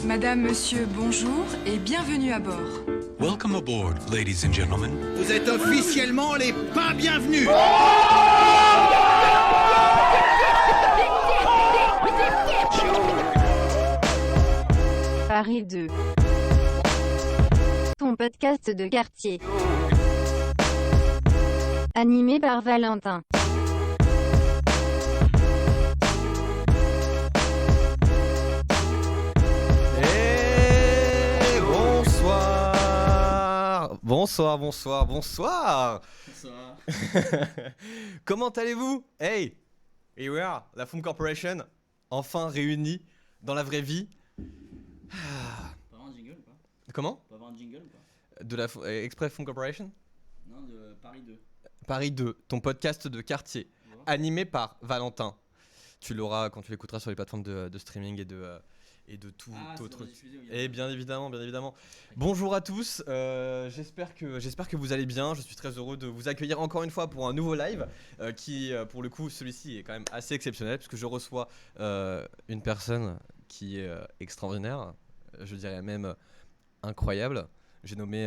Madame, monsieur, bonjour et bienvenue à bord. Welcome aboard, ladies and gentlemen. Vous êtes officiellement les pas bienvenus. Paris 2. Ton podcast de quartier. Animé par Valentin. Et bonsoir. Bonsoir. Comment allez-vous? Hey, here we are, la Foom Corporation, enfin réunie dans la vraie vie. Pas avoir un jingle ou pas? Comment? Pas avoir un jingle ou pas? De la Express Foom Corporation? Non, de Paris 2. Paris 2, ton podcast de quartier, animé par Valentin. Tu l'auras quand tu l'écouteras sur les plateformes de streaming et de tout autre. Et bien évidemment. Bonjour à tous, j'espère que vous allez bien. Je suis très heureux de vous accueillir encore une fois pour un nouveau live qui, pour le coup, celui-ci est quand même assez exceptionnel puisque je reçois une personne qui est extraordinaire, je dirais même incroyable. J'ai nommé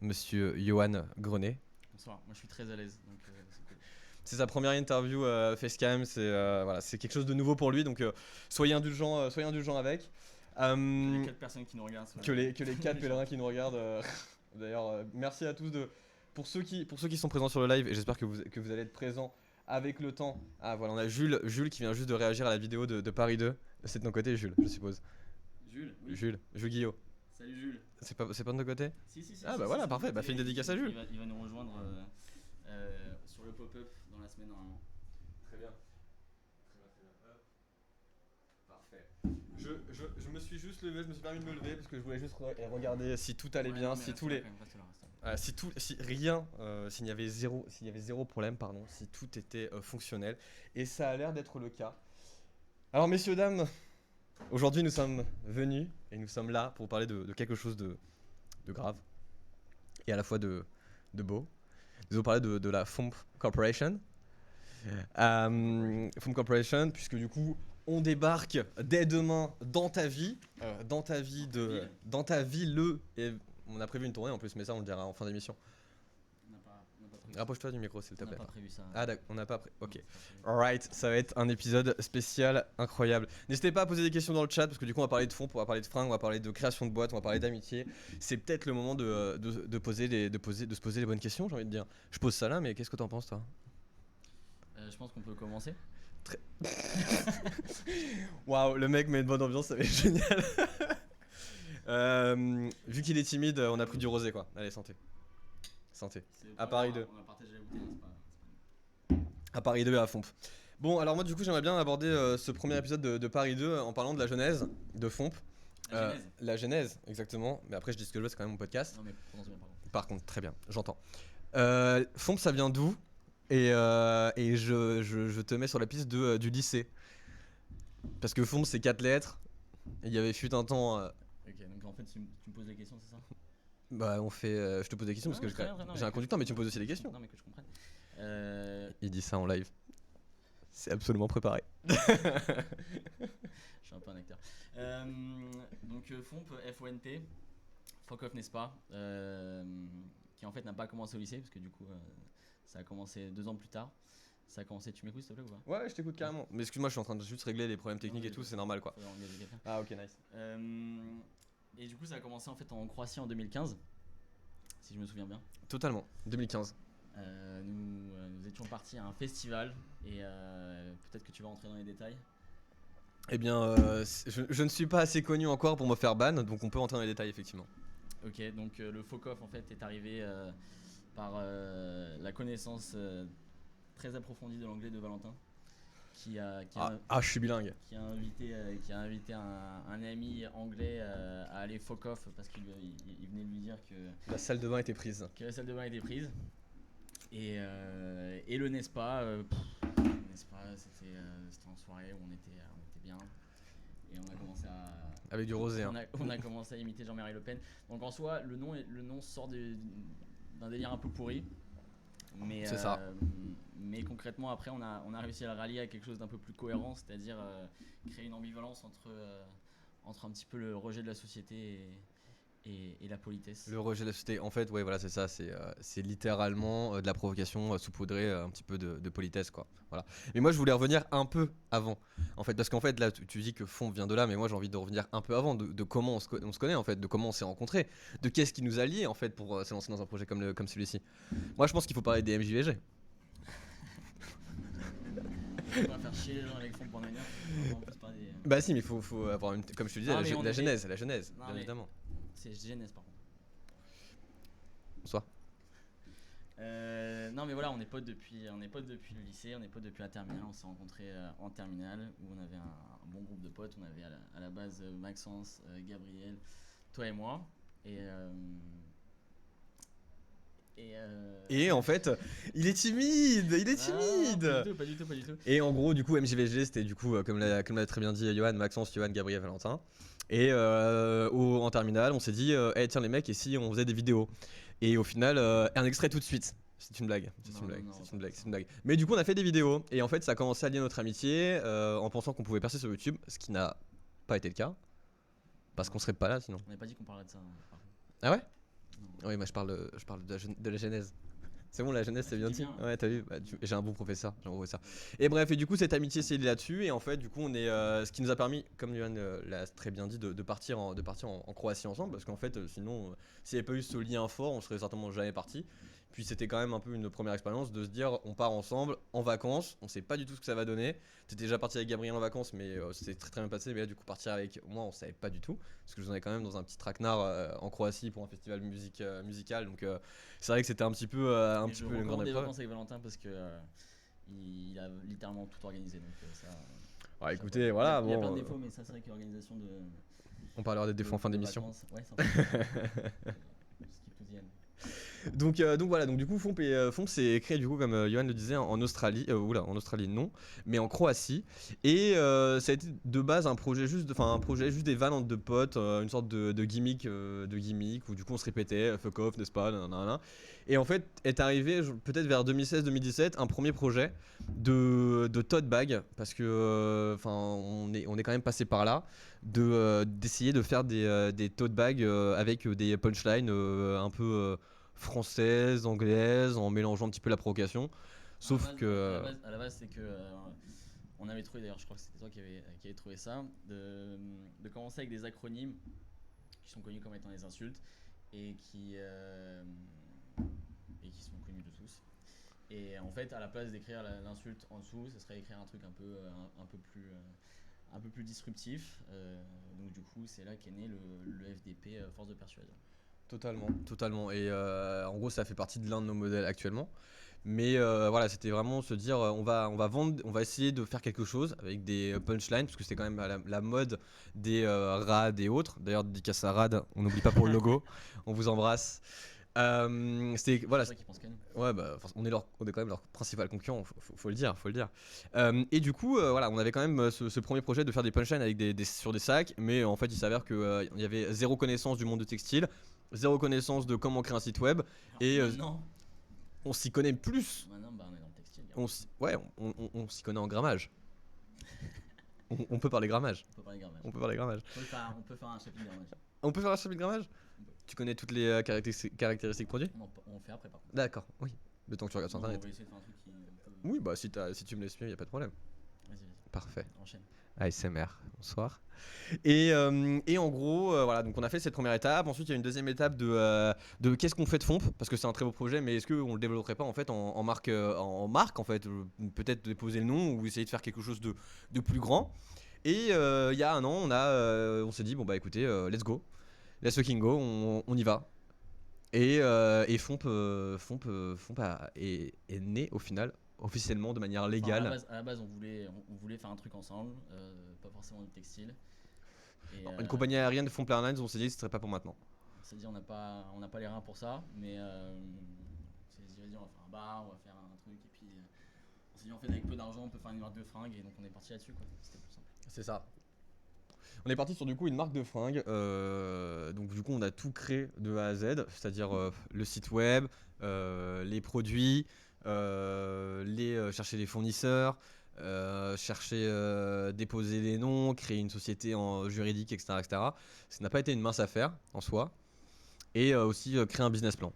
Monsieur Johan Grenet. Bonsoir, moi je suis très à l'aise. Donc, c'est sa première interview Facecam, c'est quelque chose de nouveau pour lui, donc soyez indulgents avec. les 4 personnes qui nous regardent. Que les 4 pèlerins qui nous regardent. D'ailleurs, merci à tous pour ceux qui sont présents sur le live, et j'espère que vous allez être présents avec le temps. Ah voilà, on a Jules qui vient juste de réagir à la vidéo de Paris 2. C'est de ton côté, Jules, je suppose. Jules, oui. Jules Guillot. Salut Jules. C'est pas de ton côté? Si. Ah bah voilà, parfait, fais une dédicace à Jules. Il va nous rejoindre sur le pop-up dans la semaine normalement. Très bien. Parfait. Je me suis juste levé, je me suis permis de me lever parce que je voulais juste regarder si tout allait bien, s'il y avait zéro problème, si tout était fonctionnel, et ça a l'air d'être le cas. Alors messieurs, dames, aujourd'hui nous sommes venus et nous sommes là pour parler de quelque chose de grave et à la fois de beau. Nous allons parler de la Foom Corporation. Foom Corporation, puisque du coup on débarque dès demain dans ta vie, et on a prévu une tournée en plus, mais ça on le dira en fin d'émission. On n'a pas prévu. Rapproche-toi du micro s'il te plaît. On n'a pas prévu ça. Ah d'accord, on n'a pas prévu. Ok. Alright, ça va être un épisode spécial incroyable. N'hésitez pas à poser des questions dans le chat parce que du coup on va parler de fond, on va parler de fringues, on va parler de création de boîte, on va parler d'amitié. C'est peut-être le moment de se poser les bonnes questions, j'ai envie de dire. Je pose ça là, mais qu'est-ce que t'en penses toi? Je pense qu'on peut commencer. Waouh, le mec met une bonne ambiance, ça va être génial. Vu qu'il est timide, on a pris du rosé quoi. Allez, santé. À Paris 2. On va partager la bouteille, c'est pas. À Paris 2 et à Fomp. Bon, alors moi du coup j'aimerais bien aborder ce premier épisode de Paris 2 en parlant de la genèse de Fomp. La genèse, exactement. Mais après je dis ce que je veux, c'est quand même mon podcast. Non mais prononce bien, pardon. Par contre, très bien, j'entends. Fomp, ça vient d'où? Et je te mets sur la piste du lycée. Parce que Fomp c'est 4 lettres. Et il y avait fut un temps... Ok, donc en fait tu me poses des questions, c'est ça? Bah on fait... je te pose des questions parce que j'ai un conducteur, mais tu me poses aussi des questions. Non mais que je comprenne. Il dit ça en live. C'est absolument préparé. Je suis un peu un acteur. Donc Fomp, F-O-N-P, Fuck off n'est-ce pas, qui en fait n'a pas commencé au lycée parce que du coup ça a commencé 2 ans plus tard. Ça a commencé, tu m'écoutes s'il te plaît ou pas? Ouais, je t'écoute carrément. Mais excuse-moi, je suis en train de juste régler les problèmes techniques et tout, c'est normal quoi. Ah ok, nice. Et du coup ça a commencé en fait en Croatie en 2015, si je me souviens bien. Totalement, 2015. Nous étions partis à un festival et peut-être que tu vas rentrer dans les détails. Eh bien, je ne suis pas assez connu encore pour me faire ban, donc on peut rentrer dans les détails effectivement. Ok, donc le fuck off en fait est arrivé par la connaissance très approfondie de l'anglais de Valentin, je suis bilingue. qui a invité un ami anglais à aller fuck off parce qu'il venait de lui dire que la salle de bain était prise. Et le n'est-ce pas, c'était en soirée où on était bien et on a commencé à avec du rosé. On a commencé à imiter Jean-Marie Le Pen. Donc en soi, le nom sort d'un délire un peu pourri. Mais, c'est ça. Mais concrètement, après, on a réussi à le rallier à quelque chose d'un peu plus cohérent, c'est-à-dire créer une ambivalence entre un petit peu le rejet de la société et la politesse. Le rejet de la société, en fait, ouais, voilà, c'est ça, c'est littéralement de la provocation saupoudrée un petit peu de politesse, quoi. Voilà. Mais moi, je voulais revenir un peu avant, en fait, parce qu'en fait, là, tu dis que Fomp vient de là, mais moi, j'ai envie de revenir un peu avant, de comment on se connaît, en fait, de comment on s'est rencontrés, de qu'est-ce qui nous a liés, en fait, pour se lancer dans un projet comme celui-ci. Moi, je pense qu'il faut parler des MJVG. On va faire chier les gens avec Fomp pendant une heure. On va en plus parler Bah si, mais il faut avoir, comme je te disais, Ah, mais on la était- genèse, Non, bien mais- évidemment. C'est genèse par contre. Bonsoir. Non mais voilà, on est potes depuis le lycée, on est potes depuis la terminale, on s'est rencontrés en terminale où on avait un bon groupe de potes, on avait à la base Maxence, Gabriel, toi et moi Et en fait, il est timide, Pas du tout. Et en gros, du coup, MJVG, c'était du coup, comme l'a très bien dit Johan, Maxence, Johan, Gabriel, Valentin. Et en terminale, on s'est dit, hey, tiens les mecs, et si on faisait des vidéos? Et au final, un extrait tout de suite. C'est une blague, c'est une blague. Mais du coup, on a fait des vidéos. Et en fait, ça a commencé à lier notre amitié en pensant qu'on pouvait percer sur YouTube, ce qui n'a pas été le cas. Parce qu'on serait pas là sinon. On n'avait pas dit qu'on parlerait de ça. Par contre. Ah ouais? Non. Oui, moi je parle de la genèse. C'est bon, la genèse, c'est bien c'est dit. bien. Ouais, t'as vu, j'ai un bon professeur. Et bref, et du coup, cette amitié s'est liée là-dessus. Et en fait, du coup, on est, ce qui nous a permis, comme Johan l'a très bien dit, de partir en Croatie ensemble. Parce qu'en fait, sinon, s'il n'y avait pas eu ce lien fort, on serait certainement jamais parti. Puis c'était quand même un peu une première expérience de se dire, on part ensemble en vacances. On sait pas du tout ce que ça va donner. T'étais déjà parti avec Gabriel en vacances, mais c'était très bien passé. Mais là, du coup, partir avec moi, on savait pas du tout. Parce que je vous en ai quand même dans un petit traquenard en Croatie pour un festival musical. Donc c'est vrai que c'était un petit peu Et je une recommande grande des épreuve. vacances avec Valentin parce que il a littéralement tout organisé. Donc ça. Ouais, écoutez, voilà. Il y a Bon, plein de défauts, mais ça c'est vrai que l'organisation de. on parlera des défauts en fin de d'émission. vacances, ouais, c'est Skip to the end. Donc voilà, donc du coup Fomp s'est créé du coup comme Johan le disait en Australie, en Australie non, mais en Croatie. Et ça a été de base un projet juste des vannes de potes, une sorte de gimmick où du coup on se répétait fuck off, n'est-ce pas, nanana. Et en fait est arrivé peut-être vers 2016-2017 un premier projet de tote bag parce que on est quand même passé par là d'essayer de faire des tote bags avec des punchlines un peu française, anglaise, en mélangeant un petit peu la provocation. Sauf que. À la base, c'est que. On avait trouvé, d'ailleurs, je crois que c'était toi qui avait trouvé ça, de commencer avec des acronymes qui sont connus comme étant des insultes et qui sont connus de tous. Et en fait, à la place d'écrire l'insulte en dessous, ce serait écrire un truc un peu plus disruptif. Donc, du coup, c'est là qu'est né le FDP, Force de Persuasion. Totalement. Et en gros, ça fait partie de l'un de nos modèles actuellement. Mais voilà, c'était vraiment se dire, on va essayer de faire quelque chose avec des punchlines, parce que c'est quand même la mode des RAD et autres. D'ailleurs, dédicace à RAD, on n'oublie pas pour le logo, on vous embrasse. Voilà. C'est vrai qu'ils pensent qu'à nous. Ouais, bah, on est quand même leur principal concurrent, faut le dire. Et du coup, voilà, on avait quand même ce premier projet de faire des punchlines avec sur des sacs, mais en fait, il s'avère qu'il y avait zéro connaissance du monde de textile, zéro connaissance de comment créer un site web, et Non. on s'y connaît plus. Maintenant, bah, on est dans le textile. On s'y connaît en grammage. On peut parler grammage. On peut parler grammage. On peut parler grammage. On peut faire un chapitre grammage. On peut faire un chapitre grammage. Tu connais toutes les caractéristiques produits? On fait après par contre. D'accord, oui. Le temps que tu regardes sur Non, internet. on va essayer de faire un truc qui. Oui, bah si tu me laisses mieux, y a pas de problème. Vas-y. Parfait. Enchaîne. ASMR, bonsoir. Et en gros, voilà, donc on a fait cette première étape. Ensuite, il y a une deuxième étape de qu'est-ce qu'on fait de Fomp, parce que c'est un très beau projet, mais est-ce qu'on le développerait pas en fait en marque, en fait, peut-être déposer le nom ou essayer de faire quelque chose de plus grand. Et il y a un an, on s'est dit bon bah écoutez, let's fucking go, on y va. Et Fomp est né au final officiellement de manière légale. Enfin, à la base, on voulait faire un truc ensemble, pas forcément du textile. Et, Une compagnie aérienne, Fomp Airlines, on s'est dit que ce serait pas pour maintenant. On s'est dit on n'a pas les reins pour ça, mais on s'est dit vas-y on va faire un bar, on va faire un truc, et puis on s'est dit en fait avec peu d'argent on peut faire une marque de fringues, et donc on est parti là-dessus quoi. C'était plus simple. C'est ça. On est parti sur du coup une marque de fringues, donc du coup on a tout créé de A à Z, c'est-à-dire le site web, les produits, chercher les fournisseurs, chercher, déposer les noms, créer une société en juridique, etc., etc. Ça n'a pas été une mince affaire en soi. Et aussi créer un business plan.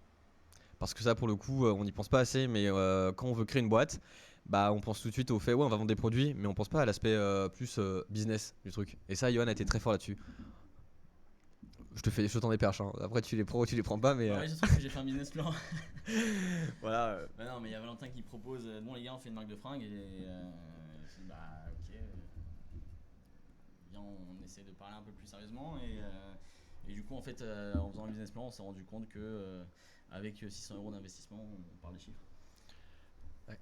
Parce que ça, pour le coup, on n'y pense pas assez, mais quand on veut créer une boîte, bah, on pense tout de suite au fait, ouais, on va vendre des produits, mais on pense pas à l'aspect plus business du truc. Et ça, Johan a été très fort là-dessus. Je t'en des perches, hein. Après tu les prends ou tu les prends pas, mais Ouais, je trouve que j'ai fait un business plan. voilà. Bah non, mais il y a Valentin qui propose bon, les gars, on fait une marque de fringues. Et je dis bah, ok. Viens, on essaie de parler un peu plus sérieusement. Et du coup, en fait, en faisant un business plan, on s'est rendu compte que avec 600 € d'investissement, on parle des chiffres. Ouais.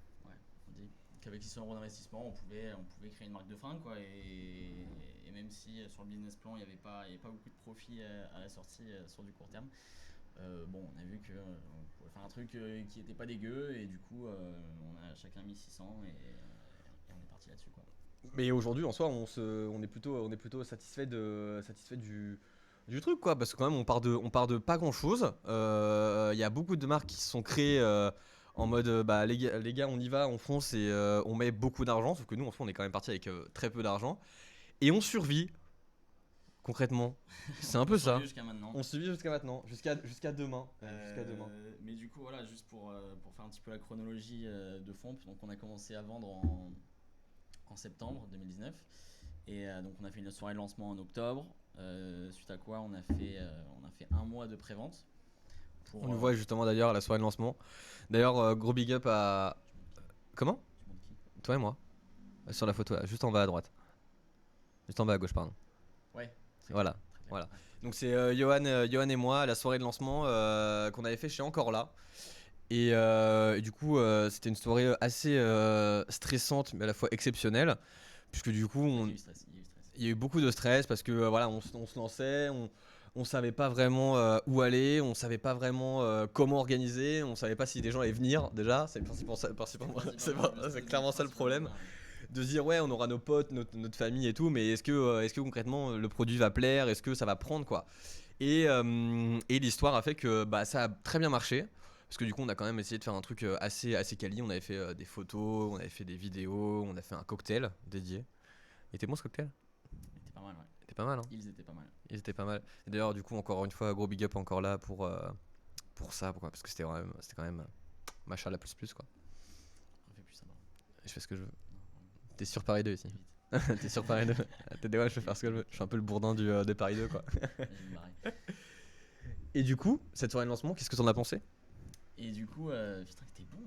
On dit qu'avec 600 € d'investissement, on pouvait créer une marque de fringues, quoi. Et même si sur le business plan, il n'y avait pas beaucoup de profit à la sortie sur du court terme, bon, on a vu qu'on pouvait faire un truc qui n'était pas dégueu. Et du coup, on a chacun mis 600 et on est parti là-dessus, quoi. Mais aujourd'hui, en soi, on est plutôt satisfait du truc, quoi, parce que quand même, on part de pas grand chose. Il y a beaucoup de marques qui se sont créées en mode, bah, les gars, on y va, on fonce et on met beaucoup d'argent. Sauf que nous, en soi, on est quand même parti avec très peu d'argent et on survit. Concrètement, c'est un peu ça. Jusqu'à maintenant. On survit jusqu'à maintenant, jusqu'à demain. Jusqu'à demain. Mais du coup, voilà, juste pour faire un petit peu la chronologie de Fomp, donc on a commencé à vendre en septembre 2019. Et donc on a fait une soirée de lancement en octobre, suite à quoi on a fait un mois de pré-vente. On nous voit justement d'ailleurs à la soirée de lancement. D'ailleurs, gros big up à... Comment ? Tu montres qui ? Toi et moi. Sur la photo là, juste en bas à droite. Juste en bas à gauche, pardon. Ouais. Voilà. Très clair. Voilà. Donc c'est Johan et moi à la soirée de lancement qu'on avait fait chez Encore Là. Et du coup, c'était une soirée assez stressante, mais à la fois exceptionnelle. Puisque du coup, Il y a eu stress. il y a eu beaucoup de stress parce que voilà, on se lançait, on savait pas vraiment où aller, on savait pas vraiment comment organiser, on savait pas si des gens allaient venir déjà. C'est c'est clairement ça le problème. De se dire ouais, on aura nos potes, notre famille et tout, mais est-ce que concrètement le produit va plaire, est-ce que ça va prendre quoi. Et l'histoire a fait que bah, ça a très bien marché. Parce que du coup on a quand même essayé de faire un truc assez quali. On avait fait des photos, on avait fait des vidéos, on a fait un cocktail dédié. Il était bon ce cocktail ? Il était pas mal, ouais. Il était pas mal, hein. Ils étaient pas mal. Ils étaient pas mal. Et d'ailleurs du coup encore une fois gros big up Encore Là pour ça quoi, parce que c'était quand même machin la plus quoi. On fait plus ça. Je fais ce que je veux. T'es sur Paris 2 ici. T'es sur Paris 2. T'es ouais, je peux faire ce que je veux. Je suis un peu le bourdin de Paris 2 quoi. Et du coup cette soirée de lancement, qu'est-ce que t'en as pensé ? Et du coup, putain, c'était bon.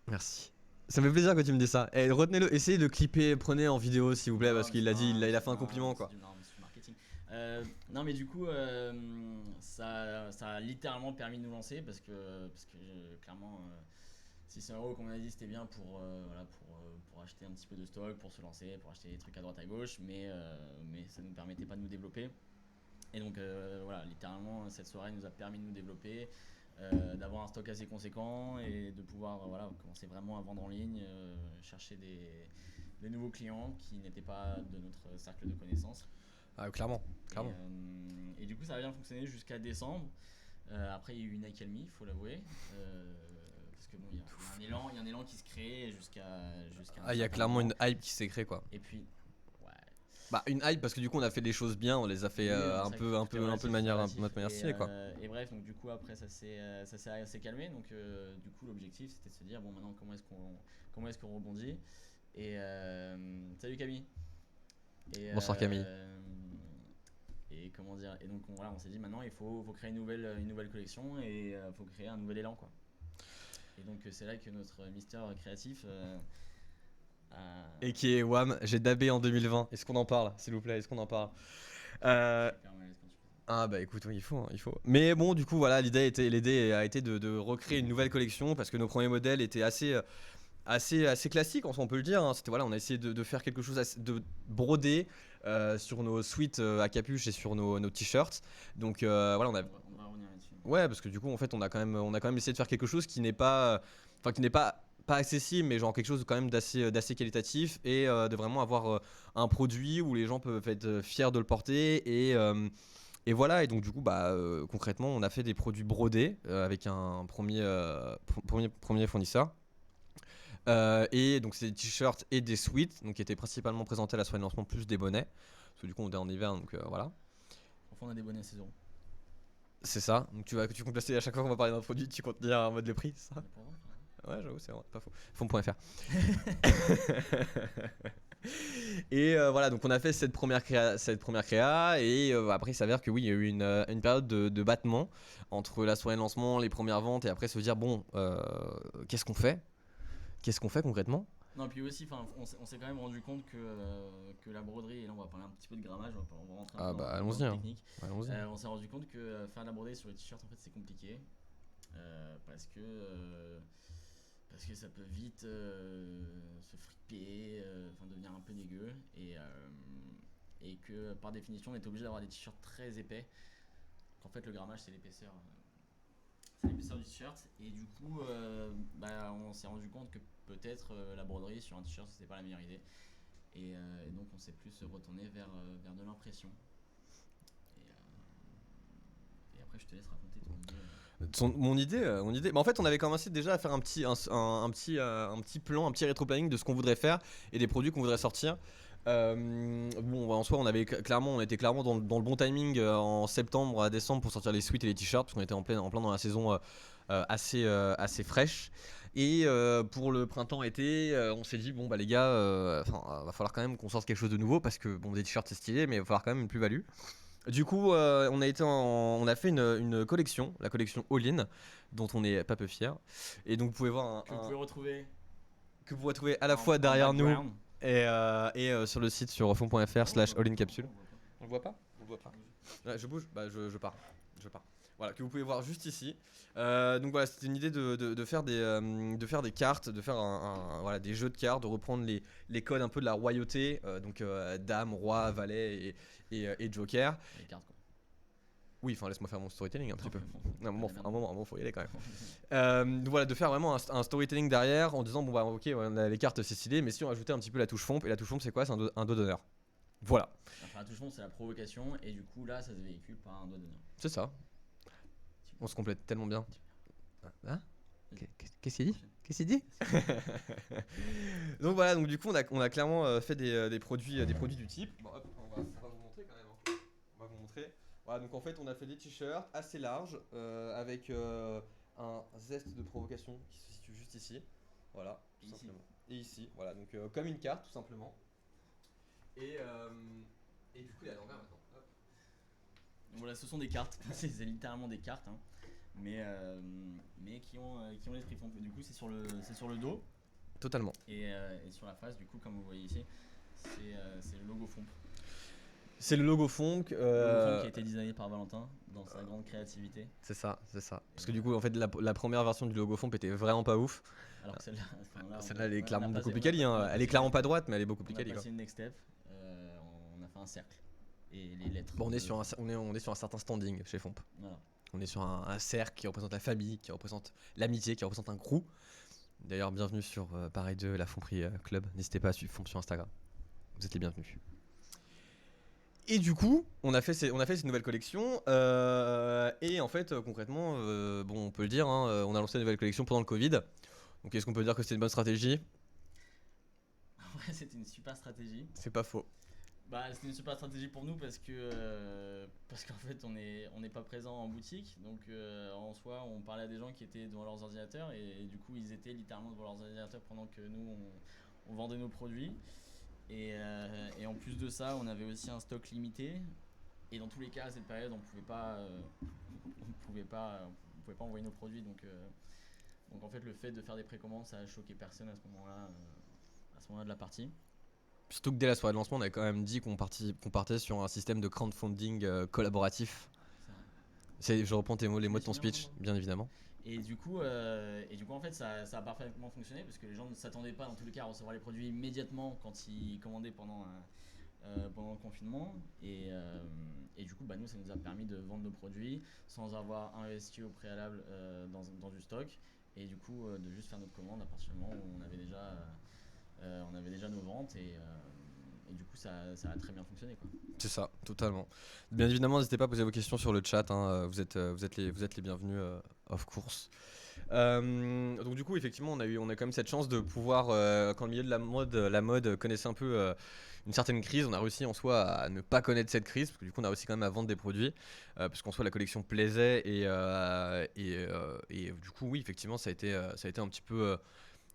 Merci. Ça me fait plaisir que tu me dis ça. Et retenez-le, essayez de clipper, prenez en vidéo s'il vous plaît, parce qu'il l'a dit, il a fait un compliment quoi. C'est du marketing. Non mais du coup, ça a littéralement permis de nous lancer parce que clairement, 600 € comme on a dit, c'était bien pour acheter un petit peu de stock, pour se lancer, pour acheter des trucs à droite à gauche, mais ça ne nous permettait pas de nous développer. Et donc voilà, littéralement, cette soirée nous a permis de nous développer. D'avoir un stock assez conséquent et de pouvoir commencer vraiment à vendre en ligne, chercher des nouveaux clients qui n'étaient pas de notre cercle de connaissances. Ah, clairement. Et du coup ça a bien fonctionné jusqu'à décembre. Après il y a eu une accalmie, il faut l'avouer, parce que bon, il y a un élan qui se crée jusqu'à il y a clairement une hype qui s'est créée quoi. Et puis bah une hype parce que du coup on a fait des choses bien, on les a fait un peu de manière stylée quoi. Et bref, donc du coup après ça s'est assez calmé, donc du coup l'objectif c'était de se dire bon maintenant comment est-ce qu'on rebondit. Et salut Camille. Bonsoir Camille. Et comment dire, et donc on s'est dit maintenant il faut créer une nouvelle collection et faut créer un nouvel élan quoi. Et donc c'est là que notre Mister créatif et qui est Wham, j'ai dabé en 2020. Est-ce qu'on en parle, s'il vous plaît, est-ce qu'on en parle Ah bah écoute, oui, il faut. Mais bon, du coup, voilà, l'idée a été de recréer une nouvelle collection parce que nos premiers modèles étaient assez classiques, on peut le dire. Hein. C'était on a essayé de faire quelque chose de brodé sur nos sweats à capuche et sur nos t-shirts. Donc voilà, on va revenir là-dessus. Ouais, parce que du coup, en fait, on a quand même essayé de faire quelque chose qui n'est pas accessible, mais genre quelque chose quand même d'assez qualitatif et de vraiment avoir un produit où les gens peuvent être fiers de le porter et voilà. Et donc du coup concrètement on a fait des produits brodés avec un premier fournisseur Et donc c'est des t-shirts et des sweats, donc qui étaient principalement présentés à la soirée de lancement, plus des bonnets. Parce que du coup on est en hiver, donc voilà. Enfin, on a des bonnets à 16 €. C'est ça. Donc tu comptes placer à chaque fois qu'on va parler d'un produit, tu comptes dire en mode le prix, c'est ça? Ouais, j'avoue, c'est vrai, pas faux. Fond.fr. Et voilà, donc on a fait cette première créa et après il s'avère que oui, il y a eu une période de battement entre la soirée de lancement, les premières ventes et après se dire bon, qu'est-ce qu'on fait concrètement? Non, puis aussi, on s'est quand même rendu compte que la broderie, et là on va parler un petit peu de grammage, on va rentrer un peu dans allons-y, la hein. technique. Allons-y. On s'est rendu compte que faire de la broderie sur les t-shirts, en fait, c'est compliqué. Parce que ça peut vite se friper, devenir un peu dégueu. Et que par définition, on était obligé d'avoir des t-shirts très épais. En fait, le grammage, c'est l'épaisseur. C'est l'épaisseur du t-shirt. Et du coup, on s'est rendu compte que peut-être la broderie sur un t-shirt, c'était pas la meilleure idée. Et donc, on s'est plus retourné vers de l'impression. Et après, je te laisse raconter ton idée. Mon idée. En fait, on avait commencé déjà à faire un petit plan, un petit rétro-planning de ce qu'on voudrait faire et des produits qu'on voudrait sortir. En soi, on était clairement dans le bon timing en septembre à décembre pour sortir les sweats et les t-shirts parce qu'on était en plein dans la saison assez fraîche. Et pour le printemps-été, on s'est dit bon bah les gars, va falloir quand même qu'on sorte quelque chose de nouveau parce que bon des t-shirts c'est stylé, mais il va falloir quand même une plus-value. Du coup, on a fait une collection, la collection All-In, dont on est pas peu fiers. Et donc, vous pouvez voir que vous pouvez retrouver à la fois derrière nous et sur le site sur fond.fr/allincapsule. On le voit pas? Ouais, je bouge? Je pars. Voilà, que vous pouvez voir juste ici. Donc voilà, c'était une idée de faire des cartes, de faire des jeux de cartes, de reprendre les codes un peu de la royauté, donc dame, roi, valet et joker. Les cartes, quoi. Oui, laisse-moi faire mon storytelling un petit peu. Un moment, faut y aller quand même. Donc voilà, de faire vraiment un storytelling derrière en disant bon bah ok, on a les cartes c'est stylé, mais si on ajoutait un petit peu la touche fomp, et la touche fomp c'est quoi? C'est un dos d'honneur. Voilà. Enfin, la touche fomp c'est la provocation et du coup là ça se véhicule par un doigt d'honneur. C'est ça. On se complète tellement bien. Hein? Qu'est-ce qu'il dit? Donc voilà, donc du coup on a clairement fait des produits du type. Bon, hop, on va vous montrer quand même. Hein. On va vous montrer. Voilà, donc en fait on a fait des t-shirts assez larges avec un zeste de provocation qui se situe juste ici. Voilà, tout simplement. Et ici, voilà, donc comme une carte tout simplement. Et du coup il est à l'envers maintenant. Hop. Donc voilà, ce sont des cartes, c'est littéralement des cartes, hein. mais qui ont l'esprit fond. Du coup, c'est sur le dos. Totalement. Et sur la face, du coup, comme vous voyez ici, c'est le logo fond. C'est le logo Fonk. Le logo fond qui a été designé par Valentin dans sa grande créativité. C'est ça. Parce que du coup, en fait, la première version du logo Fonk était vraiment pas ouf. Alors que celle-là, elle est clairement beaucoup plus quali. Elle est clairement pas droite, mais elle est beaucoup plus quali. On a passé une next step. On a fait un cercle et les lettres. Bon, on est sur un certain standing chez Fomp. Voilà. On est sur un cercle qui représente la famille, qui représente l'amitié, qui représente un crew. D'ailleurs, bienvenue sur Pareil 2, la Fomperie Club. N'hésitez pas à suivre Fomp sur Instagram. Vous êtes les bienvenus. Et du coup, on a fait cette nouvelle collection. Et en fait, concrètement, on peut le dire, hein, on a lancé une nouvelle collection pendant le Covid. Donc, est-ce qu'on peut dire que c'était une bonne stratégie? Ouais, c'était une super stratégie. C'est pas faux. C'était une super stratégie pour nous parce qu'en fait on n'est pas présent en boutique, donc en soi on parlait à des gens qui étaient devant leurs ordinateurs et du coup ils étaient littéralement devant leurs ordinateurs pendant que nous on vendait nos produits et en plus de ça on avait aussi un stock limité et dans tous les cas à cette période on pouvait pas envoyer nos produits, donc en fait le fait de faire des précommandes ça a choqué personne à ce moment-là de la partie. Surtout que dès la soirée de lancement, on avait quand même dit qu'on partait sur un système de crowdfunding collaboratif. Je reprends les mots de ton speech, bien évidemment. Et du coup en fait, ça a parfaitement fonctionné parce que les gens ne s'attendaient pas dans tous les cas à recevoir les produits immédiatement quand ils commandaient pendant le confinement. Et du coup, nous, ça nous a permis de vendre nos produits sans avoir investi au préalable dans du stock. Et du coup, de juste faire notre commande à partir du moment où on avait déjà nos ventes et du coup ça a très bien fonctionné, quoi. C'est ça, totalement. Bien évidemment, n'hésitez pas à poser vos questions sur le chat, hein. Vous êtes les bienvenus of course. Donc du coup, effectivement, on a quand même cette chance de pouvoir, quand le milieu de la mode connaissait un peu une certaine crise, on a réussi en soi à ne pas connaître cette crise, parce que du coup, on a réussi quand même à vendre des produits, parce qu'en soi, la collection plaisait, et du coup, oui, effectivement, ça a été un petit peu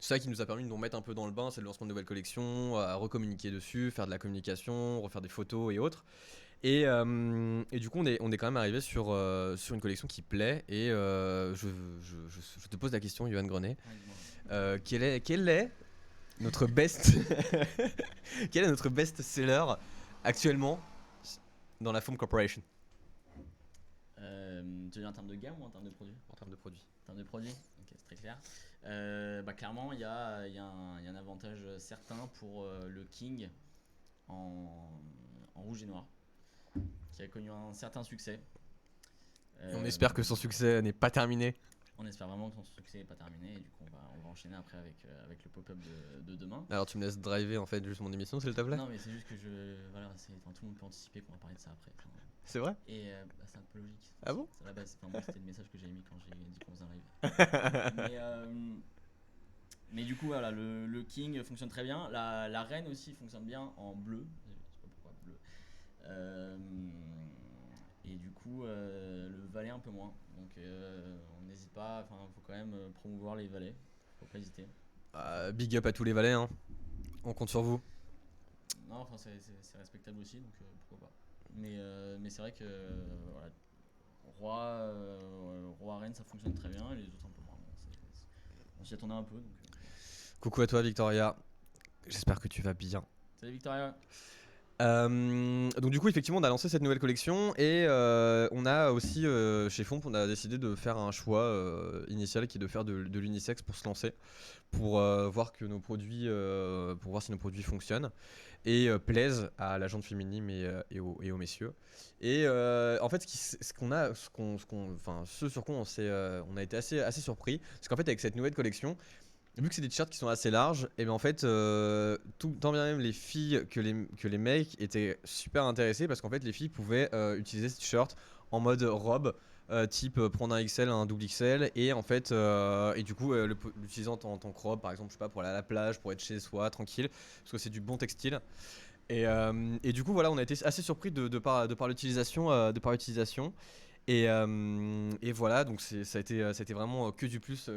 ça qui nous a permis de nous remettre un peu dans le bain, c'est le lancement de nouvelles collections, à recommuniquer dessus, faire de la communication, refaire des photos et autres. Et du coup, on est quand même arrivé sur une collection qui plaît. Et je te pose la question, Yoann Grenet. Quel est notre best quel est notre best-seller actuellement dans la Foam Corporation? Tu veux dire en termes de gamme ou en termes de produits? En termes de produits. En termes de produits, ok, c'est très clair. Clairement, il y a un avantage certain pour le King en rouge et noir, qui a connu un certain succès. Et on espère que son succès n'est pas terminé. On espère vraiment que son succès n'est pas terminé, et du coup on va enchaîner après avec le pop-up de demain. Alors tu me laisses driver en fait juste mon émission, s'il te plaît? Non, mais c'est juste que tout le monde peut anticiper qu'on va parler de ça après. C'est vrai? Et c'est un peu logique. Ah bon? C'est à la base, moi, c'était le message que j'avais mis quand j'ai dit qu'on faisait un live. Mais du coup, voilà, le King fonctionne très bien. La reine aussi fonctionne bien en bleu. Je sais pas pourquoi bleu. Et du coup, le valet un peu moins. Donc, on n'hésite pas. Enfin, faut quand même promouvoir les valets. Faut pas hésiter. Big up à tous les valets, hein. On compte sur vous. Non, enfin, c'est respectable aussi, donc pourquoi pas. Mais c'est vrai que voilà, roi reine, ça fonctionne très bien, et les autres un peu moins. On s'y attendait un peu. Donc, Coucou à toi, Victoria. J'espère que tu vas bien. salut Victoria. Donc du coup, effectivement, on a lancé cette nouvelle collection, et on a aussi chez Fomp, on a décidé de faire un choix initial qui est de faire de l'unisex pour se lancer, pour voir que nos produits, pour voir si nos produits fonctionnent et plaisent à la gente féminine et aux messieurs. Et en fait, ce sur quoi on a été assez surpris, c'est qu'en fait, avec cette nouvelle collection, vu que c'est des t-shirts qui sont assez larges, et bien en fait, tant bien même les filles que les mecs étaient super intéressés, parce qu'en fait les filles pouvaient utiliser ce t-shirt en mode robe, type prendre un XL, un double XL, et en fait, et du coup l'utiliser en tant que robe, par exemple, je sais pas, pour aller à la plage, pour être chez soi, tranquille, parce que c'est du bon textile. Et du coup voilà, on a été assez surpris de par l'utilisation, et voilà, donc ça a été vraiment que du plus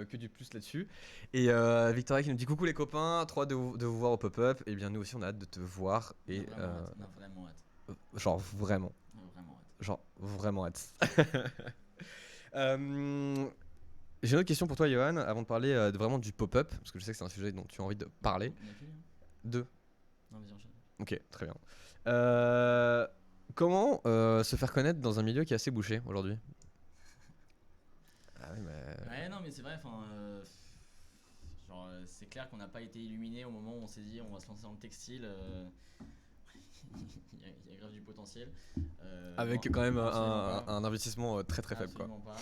là-dessus. Et Victoria qui nous dit coucou les copains, trop hâte de vous voir au pop-up. Et bien nous aussi on a hâte de te voir. Et Vraiment hâte. genre vraiment Vraiment hâte. genre vraiment hâte. J'ai une autre question pour toi, Johan, avant de parler vraiment du pop-up, parce que je sais que c'est un sujet dont tu as envie de parler. On a fini, hein? Deux. Non, vas-y, enchaîne. Ok, très bien. Comment se faire connaître dans un milieu qui est assez bouché aujourd'hui? Ah oui, mais... Ouais, non, mais c'est vrai, c'est clair qu'on n'a pas été illuminé au moment où on s'est dit on va se lancer dans le textile. Il y a grave du potentiel. Avec Non, quand même absolument pas. un investissement très faible, quoi. Absolument pas.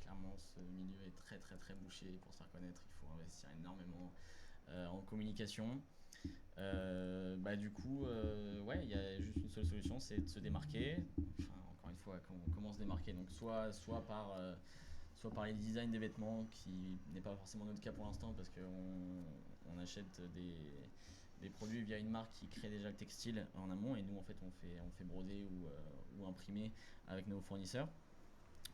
Clairement, ce milieu est très très très bouché. Pour se faire connaître, il faut investir énormément en communication. Du coup, ouais, il y a juste une seule solution, c'est de se démarquer. Enfin, encore une fois, comment se démarquer? Donc soit par les designs des vêtements, qui n'est pas forcément notre cas pour l'instant, parce qu'on achète des produits via une marque qui crée déjà le textile en amont, et nous en fait on fait broder ou imprimer avec nos fournisseurs.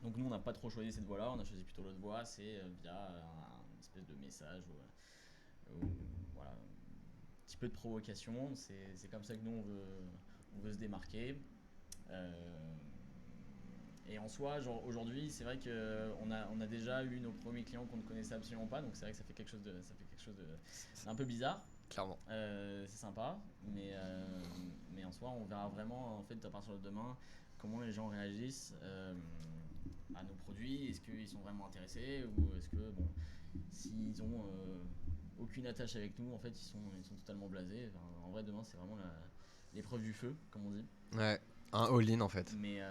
Donc nous on n'a pas trop choisi cette voie-là, on a choisi plutôt l'autre voie, c'est via un espèce de message ou voilà, un petit peu de provocation. C'est comme ça que nous on veut se démarquer. Et en soi, genre aujourd'hui, c'est vrai qu'on a déjà eu nos premiers clients qu'on ne connaissait absolument pas, donc c'est vrai que ça fait quelque chose d'un peu bizarre. Clairement. C'est sympa, mais en soi, on verra vraiment en fait à partir de demain comment les gens réagissent à nos produits. Est-ce qu'ils sont vraiment intéressés, ou est-ce que s'ils ont aucune attache avec nous, en fait, ils sont totalement blasés. Enfin, en vrai, demain, c'est vraiment l'épreuve du feu, comme on dit. Ouais, un all-in en fait. Mais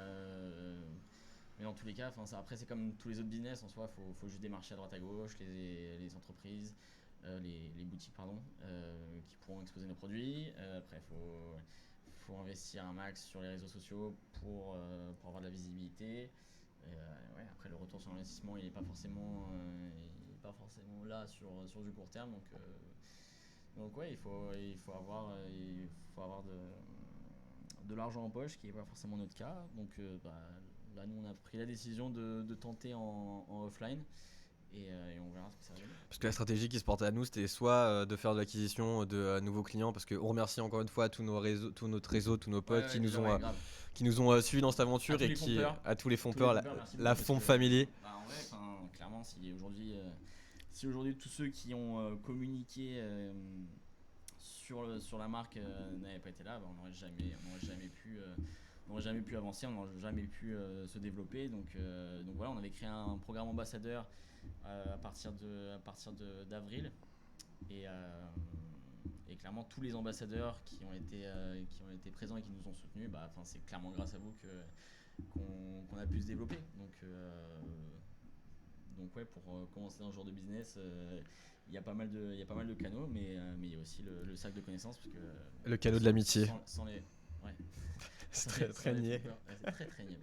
dans tous les cas, après c'est comme tous les autres business en soi, faut juste démarcher à droite à gauche, les entreprises, les boutiques qui pourront exposer nos produits. Après faut investir un max sur les réseaux sociaux pour avoir de la visibilité. Ouais, après le retour sur l'investissement il est pas forcément là sur du court terme, donc ouais, il faut avoir de l'argent en poche, qui n'est pas forcément notre cas. Donc là nous on a pris la décision de tenter en offline, et on verra ce que ça va donner. Parce que la stratégie qui se portait à nous, c'était soit de faire de l'acquisition de nouveaux clients, parce qu'on remercie encore une fois tous notre réseau, tous nos potes qui nous ont suivis dans cette aventure, et à tous les fompeurs, la Fomp Family. En vrai, clairement, si aujourd'hui tous ceux qui ont communiqué sur la marque n'avaient pas été là, on n'aurait jamais pu avancer, on n'aurait jamais pu se développer. Donc voilà, on avait créé un programme ambassadeur à partir d'avril, et clairement tous les ambassadeurs qui ont été présents et qui nous ont soutenus, c'est clairement grâce à vous qu'on a pu se développer. Donc ouais, pour commencer dans ce genre de business, il y a pas mal de canaux, mais il y a aussi le sac de connaissances, parce que le canot de l'amitié. Sans les, ouais. C'est très niais. Ouais, c'est très niais.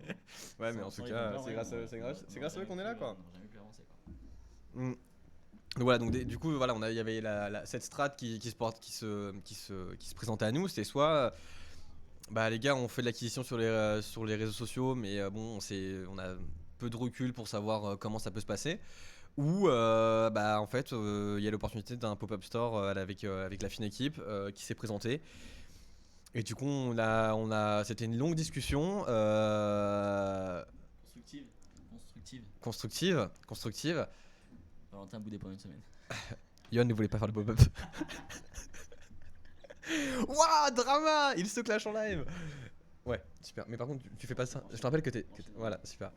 Ouais, mais en tout cas, c'est grâce à eux qu'on est là, quoi. On n'a jamais pu avancer, quoi. Donc voilà, donc du coup voilà, il y avait cette strat qui se présentait à nous. C'était soit les gars, on fait de l'acquisition sur les réseaux sociaux, mais on a peu de recul pour savoir comment ça peut se passer, ou en fait il y a l'opportunité d'un pop-up store avec la fine équipe qui s'est présentée, et du coup c'était une longue discussion constructive. Valentin boudé pendant une semaine. Yohan ne voulait pas faire le pop-up. Waouh, drama, il se clash en live. Ouais, super. Mais par contre, tu fais pas ça. Je te rappelle que voilà, super.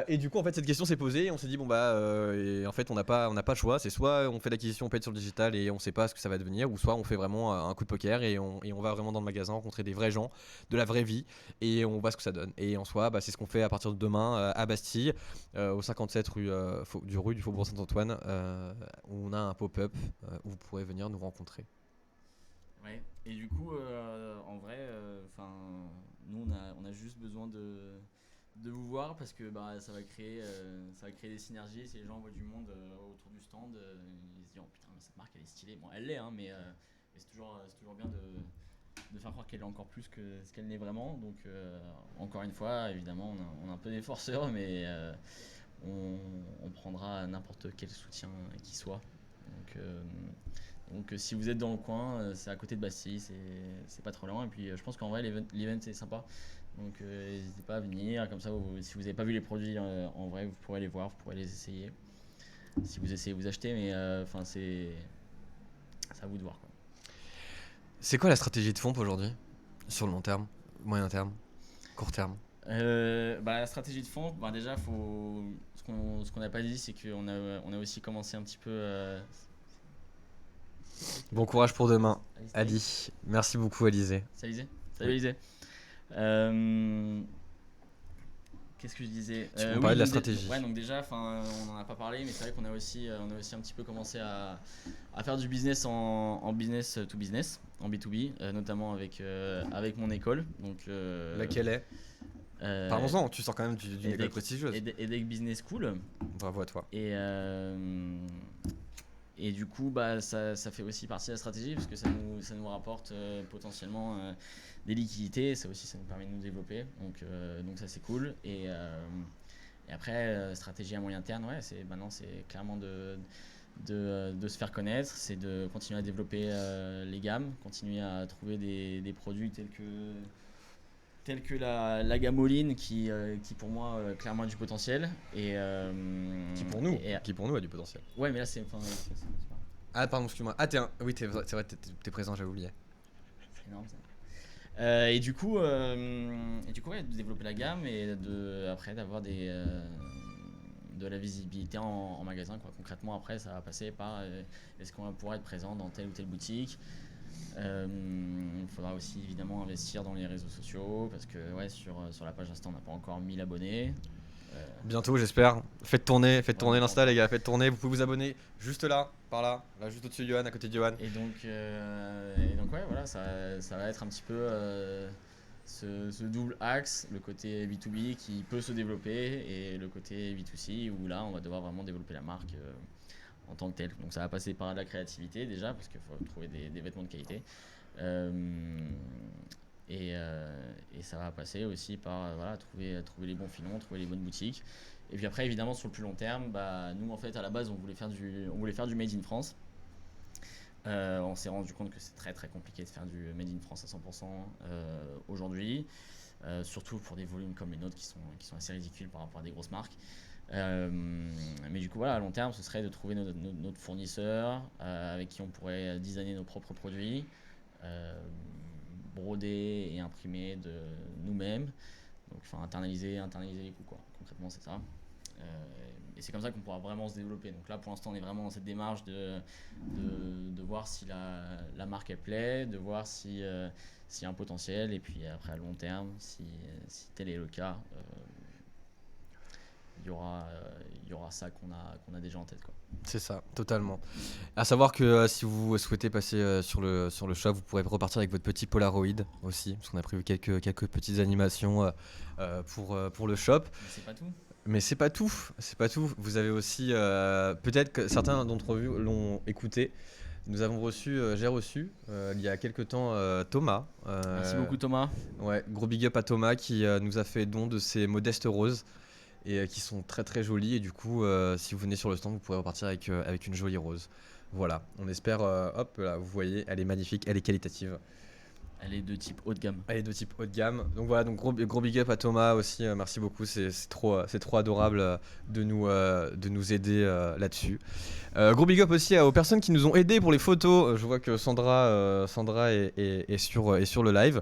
Et du coup, en fait, cette question s'est posée et on s'est dit et en fait, on n'a pas le choix. C'est soit on fait l'acquisition, on paye sur le digital et on sait pas ce que ça va devenir, ou soit on fait vraiment un coup de poker et on va vraiment dans le magasin rencontrer des vrais gens, de la vraie vie, et on voit ce que ça donne. Et en soi, c'est ce qu'on fait à partir de demain à Bastille, au 57 rue du Faubourg Saint-Antoine, où on a un pop-up où vous pourrez venir nous rencontrer. Ouais. Et du coup, en vrai, nous on a juste besoin de vous voir, parce que ça va créer des synergies. Si les gens voient du monde autour du stand, ils se disent oh putain, mais cette marque elle est stylée. Bon, elle l'est, hein, mais c'est toujours bien de faire croire qu'elle est encore plus que ce qu'elle n'est vraiment. Donc encore une fois, évidemment, on a un peu des forceurs, mais on prendra n'importe quel soutien qui soit. Donc si vous êtes dans le coin, c'est à côté de Bastille, c'est pas trop loin. Et puis je pense qu'en vrai l'event c'est sympa. Donc n'hésitez pas à venir. Comme ça, si vous n'avez pas vu les produits en vrai, vous pourrez les voir, vous pourrez les essayer. Si vous essayez, vous achetez, mais c'est à vous de voir, quoi. C'est quoi la stratégie de Fomp aujourd'hui? Sur le long terme, moyen terme, court terme? La stratégie de Fomp, déjà ce qu'on n'a pas dit, c'est qu'on a aussi commencé un petit peu. Bon courage pour demain, Ali. Merci beaucoup, Alizé. Salut Alizé. Qu'est-ce que je disais? Tu peux parler de la stratégie. Ouais, donc déjà, on n'en a pas parlé, mais c'est vrai qu'on a aussi un petit peu commencé à faire du business en business to business, en B2B, notamment avec mon école. Donc, laquelle est Parlons-en, tu sors quand même d'une école prestigieuse. EDEC Business School. Bravo à toi. Et du coup, ça fait aussi partie de la stratégie, parce que ça nous rapporte potentiellement des liquidités. Ça aussi, ça nous permet de nous développer. Donc ça, c'est cool. Et après, stratégie à moyen terme, ouais, maintenant, c'est clairement de se faire connaître. C'est de continuer à développer les gammes, continuer à trouver des produits tels que la gamme all-in qui pour moi clairement a du potentiel, et qui pour nous a du potentiel. Ouais, mais là c'est ah pardon, excuse-moi. Oui, c'est vrai, t'es présent, j'avais oublié. C'est énorme ça. Et du coup ouais, de développer la gamme, et après d'avoir de la visibilité en magasin, quoi. Concrètement, après ça va passer par est-ce qu'on va pouvoir être présent dans telle ou telle boutique. Il faudra aussi évidemment investir dans les réseaux sociaux, parce que ouais, sur la page Insta on n'a pas encore 1000 abonnés. Bientôt, j'espère. Faites tourner l'Insta, les gars, faites tourner. Vous pouvez vous abonner juste là, par là juste au-dessus de Yohan, à côté de Yohan. Et donc ouais, voilà, ça va être un petit peu ce double axe, le côté B2B qui peut se développer et le côté B2C où là on va devoir vraiment développer la marque en tant que telle. Donc ça va passer par la créativité déjà parce qu'il faut trouver des vêtements de qualité. Et ça va passer aussi par trouver les bons filons, trouver les bonnes boutiques. Et puis après évidemment sur le plus long terme, nous en fait à la base on voulait faire du Made in France. On s'est rendu compte que c'est très très compliqué de faire du Made in France à 100% aujourd'hui, surtout pour des volumes comme les nôtres qui sont assez ridicules par rapport à des grosses marques. Mais du coup à long terme ce serait de trouver notre fournisseur avec qui on pourrait designer nos propres produits, broder et imprimer de nous-mêmes, donc internaliser les coûts quoi. Concrètement c'est ça. Et c'est comme ça qu'on pourra vraiment se développer. Donc là, pour l'instant, on est vraiment dans cette démarche de voir si la marque elle plaît, de voir s'il y a un potentiel. Et puis après, à long terme, si tel est le cas, il y aura ça qu'on a déjà en tête, quoi. C'est ça, totalement. À savoir que si vous souhaitez passer sur le shop, vous pourrez repartir avec votre petit Polaroid aussi, parce qu'on a prévu quelques petites animations pour le shop. Mais c'est pas tout. C'est pas tout. Vous avez aussi, peut-être que certains d'entre vous l'ont écouté. J'ai reçu il y a quelques temps Thomas. Merci beaucoup Thomas. Ouais, gros big up à Thomas qui nous a fait don de ses modestes roses et qui sont très très jolies. Et du coup, si vous venez sur le stand, vous pourrez repartir avec une jolie rose. Voilà, on espère. Hop là, vous voyez, elle est magnifique, elle est qualitative. Elle est de type haut de gamme. Donc voilà, donc gros big up à Thomas aussi. Merci beaucoup, c'est trop adorable de nous aider là-dessus. Gros big up aussi aux personnes qui nous ont aidés pour les photos. Je vois que Sandra est sur le live.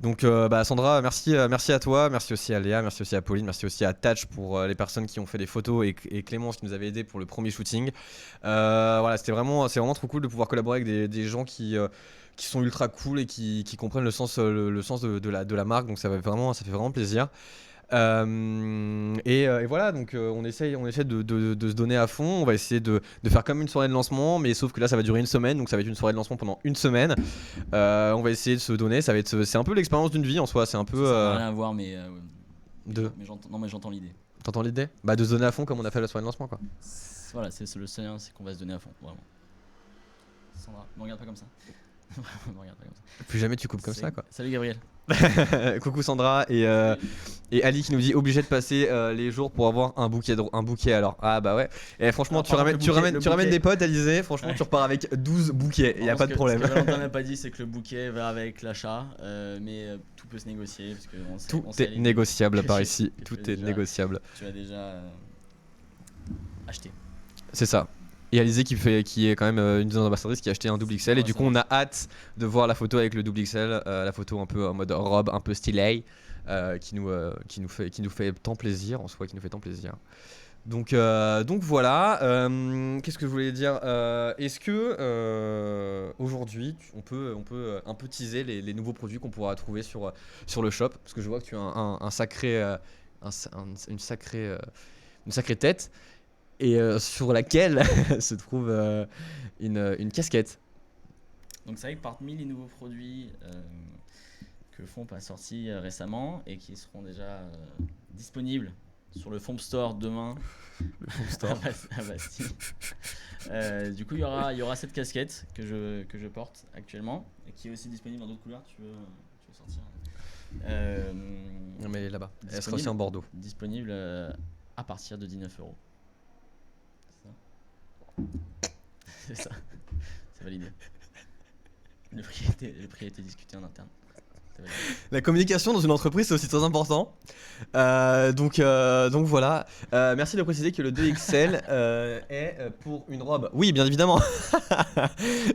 Donc Sandra, merci à toi, merci aussi à Léa, merci aussi à Pauline, merci aussi à Tatch pour les personnes qui ont fait les photos et Clémence qui nous avait aidé pour le premier shooting. Voilà, c'est vraiment trop cool de pouvoir collaborer avec des gens qui sont ultra cool et qui comprennent le sens de la marque, donc ça fait vraiment plaisir. Et voilà, donc on essaie de se donner à fond. On va essayer de faire comme une soirée de lancement, mais sauf que là ça va durer une semaine, donc ça va être une soirée de lancement pendant une semaine. On va essayer de se donner, c'est un peu l'expérience d'une vie en soi, c'est un peu... Ça n'a rien à voir, mais j'entends l'idée. T'entends l'idée ? De se donner à fond comme on a fait la soirée de lancement, quoi. Voilà, c'est le seul, c'est qu'on va se donner à fond, vraiment. Sandra, ne regarde pas comme ça. Plus jamais tu coupes comme ça, quoi. Salut Gabriel. Coucou Sandra et Ali qui nous dit obligé de passer les jours pour avoir un bouquet alors. Ah bah ouais. Et franchement tu ramènes des potes Alizé, franchement tu repars avec 12 bouquets, il y a pas de problème. Ce que Valentin n'a pas dit c'est que le bouquet va avec l'achat, mais tout peut se négocier parce que tout est négociable par ici, tout est négociable. Tu as déjà acheté. C'est ça. Et Alizé qui est quand même une des ambassadrices qui a acheté un double XL et du coup on a hâte de voir la photo avec le double XL, la photo un peu en mode robe, un peu stylée, qui nous fait tant plaisir en soi, qui nous fait tant plaisir. Donc voilà. Qu'est-ce que je voulais dire ? Est-ce que aujourd'hui on peut un peu teaser les nouveaux produits qu'on pourra trouver sur le shop, parce que je vois que tu as une sacrée tête. Et sur laquelle se trouve une casquette. Donc c'est vrai que parmi les nouveaux produits que Fomp a sortis récemment et qui seront déjà disponibles sur le Fomp Store demain, le Fomp Store à Bastille. Du coup il y aura cette casquette que je porte actuellement et qui est aussi disponible dans d'autres couleurs. Tu veux sortir Non mais elle est là-bas. Elle sera aussi en Bordeaux. Disponible à partir de 19 €. C'est ça, c'est validé. Le prix a été discuté en interne. La communication dans une entreprise c'est aussi très important. Donc voilà. Merci de préciser que le 2XL est pour une robe. Oui, bien évidemment.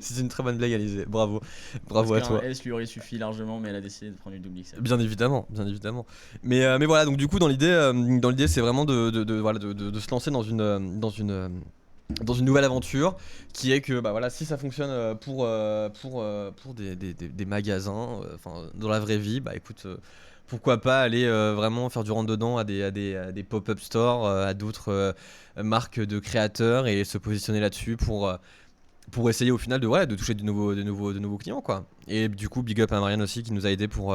C'est une très bonne blague, Alizé. Bravo à toi. S lui aurait suffi largement, mais elle a décidé de prendre une double XL. Bien évidemment. Mais voilà, donc du coup dans l'idée c'est vraiment de se lancer dans une nouvelle aventure qui est que si ça fonctionne pour des magasins, dans la vraie vie, écoute, pourquoi pas aller vraiment faire du rentre dedans à des pop-up stores, à d'autres marques de créateurs et se positionner là-dessus pour pour essayer au final de toucher de nouveaux clients quoi. Et du coup big up à Marianne aussi qui nous a aidé pour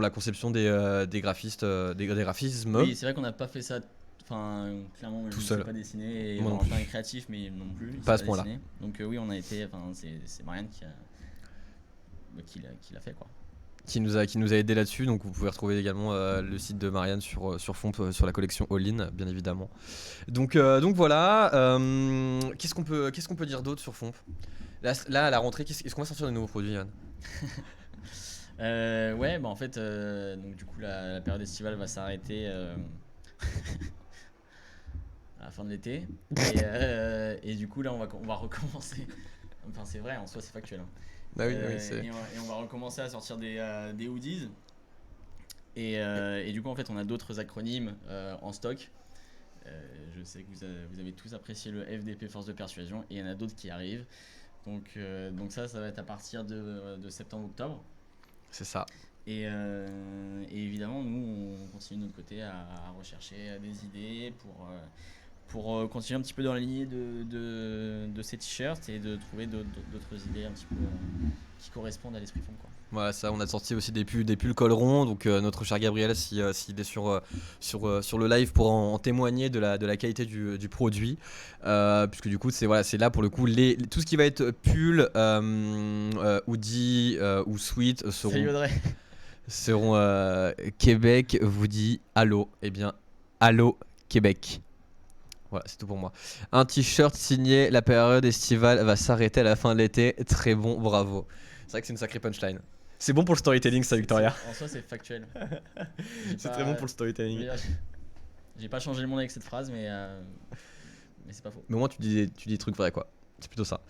la conception des graphismes. Oui, c'est vrai qu'on n'a pas fait ça. Enfin, clairement, Tout je seul. ne sais pas dessiner. Et Moi non Valentin est créatif, mais non plus. il Pas à sait ce point-là. dessiner. Donc oui, on a été. Enfin, c'est Marianne qui l'a fait quoi. Qui nous a aidé là-dessus. Donc vous pouvez retrouver également le site de Marianne sur Fomp, sur la collection All In, bien évidemment. Donc voilà. Qu'est-ce qu'on peut dire d'autre sur Fomp là, à la rentrée, est-ce qu'on va sortir de nouveaux produits, Yann? Ouais, bah en fait, donc du coup la période estivale va s'arrêter à la fin de l'été et du coup là on va recommencer. Enfin c'est vrai, en soi c'est factuel. Hein. Bah oui, Et on va recommencer à sortir des hoodies et du coup en fait on a d'autres acronymes en stock. Je sais que vous avez tous apprécié le FDP Force de Persuasion et il y en a d'autres qui arrivent. Donc ça va être à partir de septembre-octobre. C'est ça. Et évidemment, nous, on continue de notre côté à rechercher des idées pour continuer un petit peu dans la lignée de ces t-shirts et de trouver d'autres idées un petit peu qui correspondent à l'esprit Fomp, quoi. Voilà, ça, on a sorti aussi des pulls col rond. Donc notre cher Gabriel, s'il est sur le live pour en témoigner de la qualité du produit, puisque du coup c'est là pour le coup tout ce qui va être pull, hoodie ou sweat Salut Audrey. seront Québec vous dit allô. Eh bien allô Québec. Voilà, c'est tout pour moi. Un t-shirt signé, la période estivale va s'arrêter à la fin de l'été. Très bon, bravo. C'est vrai que c'est une sacrée punchline. C'est bon pour le storytelling, ça, Victoria. En soi, c'est factuel. C'est très bon pour le storytelling. J'ai pas changé le monde avec cette phrase, mais c'est pas faux. Mais au moins, tu dis des trucs vrais, quoi. C'est plutôt ça.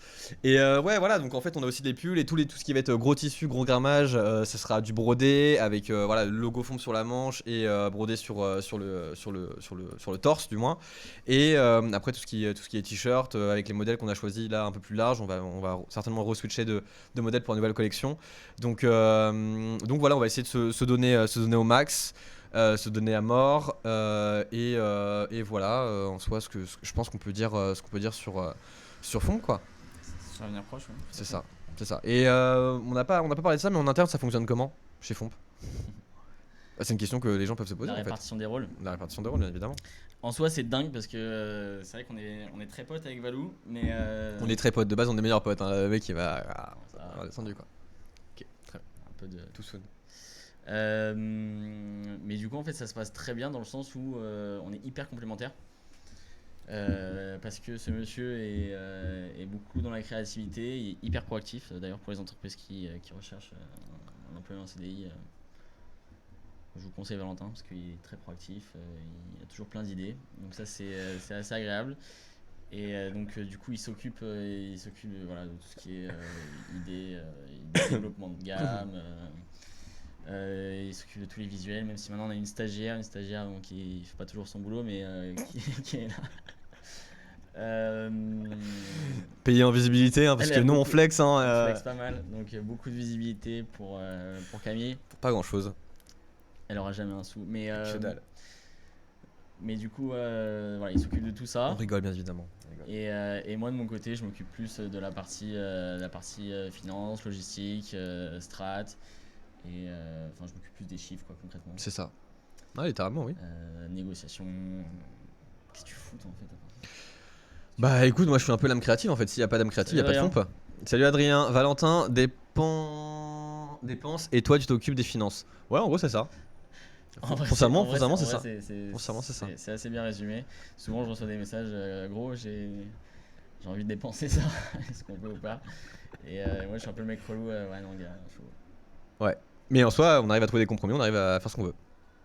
Et ouais, voilà, donc en fait, on a aussi des pulls et tout ce qui va être gros tissu, gros grammage, ce sera du brodé avec voilà, le logo Fomp sur la manche et brodé sur le torse, du moins. Et après, tout ce qui est t-shirt, avec les modèles qu'on a choisis là un peu plus larges, on va certainement re-switcher de modèles pour une nouvelle collection. Donc voilà, on va essayer de se donner au max. Se donner à mort et voilà en soi ce que je pense qu'on peut dire sur Fomp quoi. Sur l'avenir proche, ouais. C'est ça. Et on n'a pas parlé de ça, mais en interne ça fonctionne comment chez Fomp? C'est une question que les gens peuvent se poser. La répartition des rôles. La répartition des rôles, bien évidemment. En soi, c'est dingue parce que c'est vrai qu'on est très potes avec Valou, mais On est très potes de base, on est meilleurs potes. Hein. Le mec il va descendu quoi. Ok, très bien. un peu de Tout soon. mais du coup en fait ça se passe très bien dans le sens où on est hyper complémentaires parce que ce monsieur est beaucoup dans la créativité, il est hyper proactif d'ailleurs pour les entreprises qui recherchent un employé en CDI. Je vous conseille Valentin parce qu'il est très proactif, il a toujours plein d'idées, donc ça c'est assez agréable. Et donc du coup il s'occupe voilà, de tout ce qui est idées, développement de gamme. Il s'occupe de tous les visuels, même si maintenant on a une stagiaire donc, qui fait pas toujours son boulot, mais qui est là. Payer en visibilité, hein, parce que nous on flex. On flex pas mal, donc beaucoup de visibilité pour Camille. Pour pas grand chose. Elle aura jamais un sou, mais Que dalle. mais du coup voilà, il s'occupe de tout ça. On rigole bien évidemment. Et moi de mon côté, je m'occupe plus de la partie finance, logistique, strat. Et enfin, je m'occupe plus des chiffres, quoi, concrètement. C'est ça. Ah, littéralement, oui. Négociation. Qu'est-ce que tu fous, toi, en fait? Bah écoute, moi je suis un peu l'âme créative en fait. S'il n'y a pas d'âme créative, il n'y a pas de Fomp. Salut Adrien. Valentin, dépenses et toi tu t'occupes des finances. Ouais, en gros, c'est ça. Foncièrement, c'est ça. Foncièrement, c'est ça. C'est assez bien résumé. Souvent, je reçois des messages gros, j'ai envie de dépenser ça. Est-ce qu'on peut ou pas? Et moi, je suis un peu le mec relou. Ouais, non, gars, chaud. Ouais. Mais en soi, on arrive à trouver des compromis, on arrive à faire ce qu'on veut.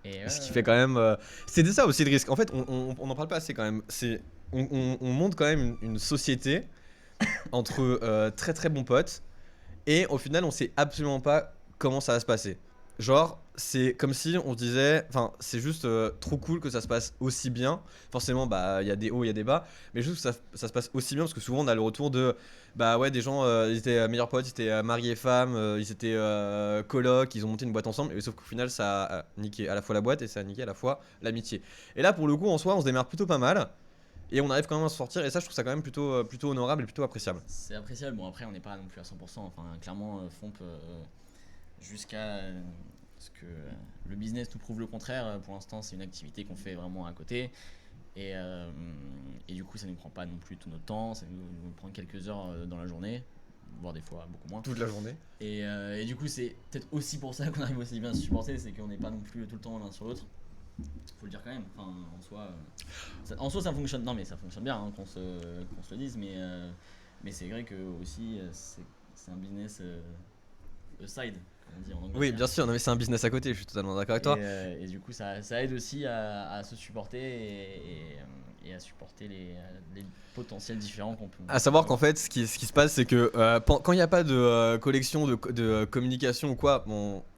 Et ce qui fait quand même. C'est ça aussi le risque. En fait, on n'en parle pas assez quand même. On monte quand même une société entre très très bons potes. Et au final, on sait absolument pas comment ça va se passer. Genre, c'est comme si on se disait. Enfin, c'est juste trop cool que ça se passe aussi bien. Forcément, bah, il y a des hauts, il y a des bas. Mais juste que ça se passe aussi bien parce que souvent on a le retour de. Bah ouais, des gens, ils étaient meilleurs potes, ils étaient mariés femmes, ils étaient colocs, ils ont monté une boîte ensemble, et sauf qu'au final ça a niqué à la fois la boîte et ça a niqué à la fois l'amitié. Et là pour le coup en soi on se démerde plutôt pas mal, et on arrive quand même à se sortir, et ça je trouve ça quand même plutôt honorable et plutôt appréciable. C'est appréciable. Bon, après, on n'est pas non plus à 100%. Enfin, clairement, Fomp, jusqu'à ce que le business nous prouve le contraire, pour l'instant, c'est une activité qu'on fait vraiment à côté. Et du coup, ça ne nous prend pas non plus tout notre temps. Ça nous prend quelques heures dans la journée, voire des fois beaucoup moins. Toute la journée. Et du coup, c'est peut-être aussi pour ça qu'on arrive aussi bien à se supporter, c'est qu'on n'est pas non plus tout le temps l'un sur l'autre. Faut le dire quand même. Enfin, en soi, ça fonctionne. Non, mais ça fonctionne bien, hein, qu'on se le dise. Mais c'est vrai que aussi, c'est un business side, comme on dit en anglais. Oui, bien sûr, non, mais c'est un business à côté, je suis totalement d'accord avec toi. Et du coup, ça aide aussi à se supporter et à supporter les potentiels différents qu'on peut. À savoir qu'en fait, ce qui se passe, c'est que quand il n'y a pas de collection, de communication ou quoi,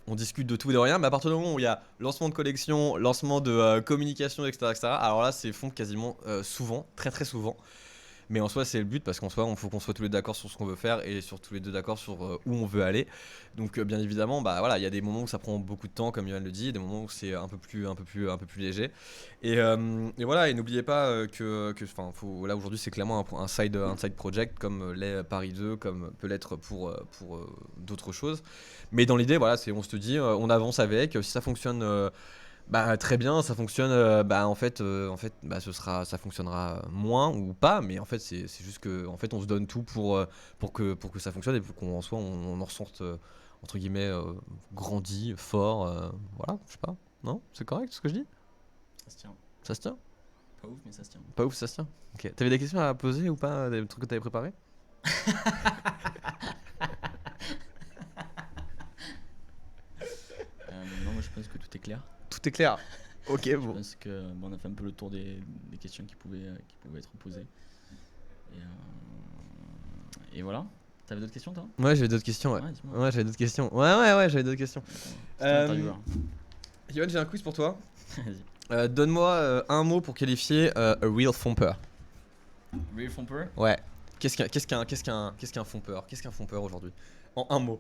on discute de tout et de rien, mais à partir du moment où il y a lancement de collection, lancement de communication, etc., alors là, c'est fond quasiment souvent, très très souvent. Mais en soi, c'est le but parce qu'en soi, il faut qu'on soit tous les deux d'accord sur ce qu'on veut faire et sur tous les deux d'accord sur où on veut aller. Donc, bien évidemment, bah voilà, il y a des moments où ça prend beaucoup de temps, comme Yoann le dit, et des moments où c'est un peu plus léger. Et voilà, et n'oubliez pas que là aujourd'hui, c'est clairement un side project comme l'est Paris 2, comme peut l'être pour d'autres choses. Mais dans l'idée, voilà, on se dit, on avance avec. Si ça fonctionne. Très bien, ça fonctionne. Ça fonctionnera moins ou pas, mais en fait c'est juste que en fait on se donne tout pour que ça fonctionne et pour qu'on en soit on en ressorte entre guillemets grandi, fort, voilà, je sais pas. Non, c'est correct ce que je dis? Ça se tient. Ça se tient? Pas ouf, mais ça se tient. Pas ouf, ça se tient. Ok. T'avais des questions à poser ou pas, des trucs que t'avais préparés? Non, moi je pense que tout est clair. Tout est clair. Ok, Je bon. pense que on a fait un peu le tour des questions qui pouvaient être posées. Et voilà. T'avais d'autres questions, toi? Ouais, j'avais d'autres questions. Ouais, dis-moi. ouais, j'avais d'autres questions. Ouais, j'avais d'autres questions. C'est un intervieweur. Yoann, j'ai un quiz pour toi. Vas-y. Donne-moi un mot pour qualifier a real fomper. Real Fomper? Ouais. Qu'est-ce qu'un fomper? Qu'est-ce qu'un fomper aujourd'hui? En un mot.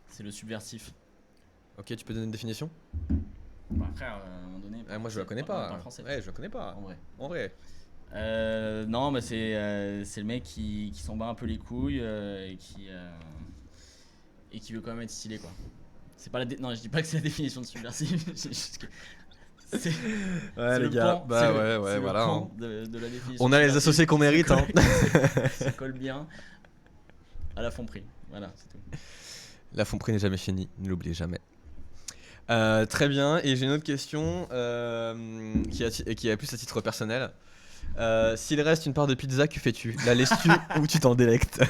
C'est le subversif. Ok, tu peux donner une définition? Bah après, à un moment donné. Moi je la connais parle pas. français. Ouais, je la connais pas. En vrai. En vrai. Non, mais c'est le mec qui s'en bat un peu les couilles et qui veut quand même être stylé, quoi. C'est pas non, je dis pas que c'est la définition de subversif. C'est juste que Ouais, les le gars. pan, Bah c'est ouais, le voilà. pan de la définition. On a les associés qu'on mérite. Hein. Ça colle bien à la Fomprix. Voilà, c'est tout. La Fomprix n'est jamais finie, ne l'oubliez jamais. Très bien, et j'ai une autre question qui est plus à titre personnel. S'il reste une part de pizza, que fais-tu? La laisses-tu ou tu t'en délectes?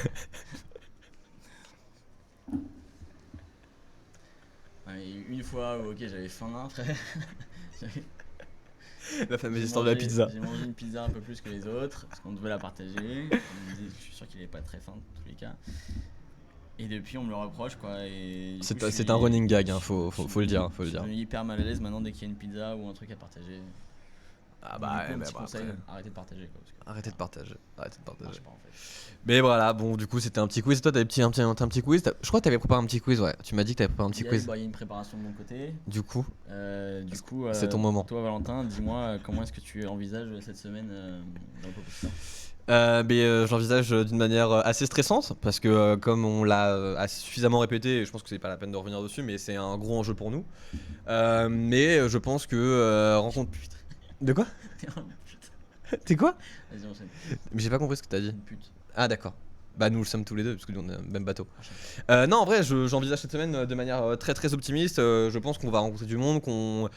Une fois où j'avais faim, frère. La fameuse histoire de la pizza. J'ai mangé une pizza un peu plus que les autres parce qu'on devait la partager. Je suis sûr qu'il avait pas très faim dans tous les cas. Et depuis on me le reproche, quoi. C'est un running gag, hein, faut le dire. Je suis devenu hyper mal à l'aise maintenant dès qu'il y a une pizza ou un truc à partager. Ah Donc, bah, du coup, un ouais, petit bah, conseil, après. arrêtez de partager, quoi. Parce que Arrêtez de partager. ça marche pas, en fait. Mais voilà, bon, du coup, c'était un petit quiz. Toi, t'avais un petit quiz. Je crois que t'avais préparé un petit quiz, ouais. Tu m'as dit que t'avais préparé un petit quiz. Il y a une préparation de mon côté. Du coup, C'est ton moment. Toi, Valentin, dis-moi comment est-ce que tu envisages cette semaine dans le Popstar? j'envisage d'une manière assez stressante parce que comme on l'a assez suffisamment répété, je pense que c'est pas la peine de revenir dessus, mais c'est un gros enjeu pour nous. Mais je pense que rencontre. De quoi? T'es quoi? Vas-y, enchaîne. Mais j'ai pas compris ce que t'as dit. Une pute. Ah d'accord. Bah nous le sommes tous les deux parce que nous on est dans le même bateau. Non, en vrai, j'envisage cette semaine de manière très très optimiste. Je pense qu'on va rencontrer du monde, qu'on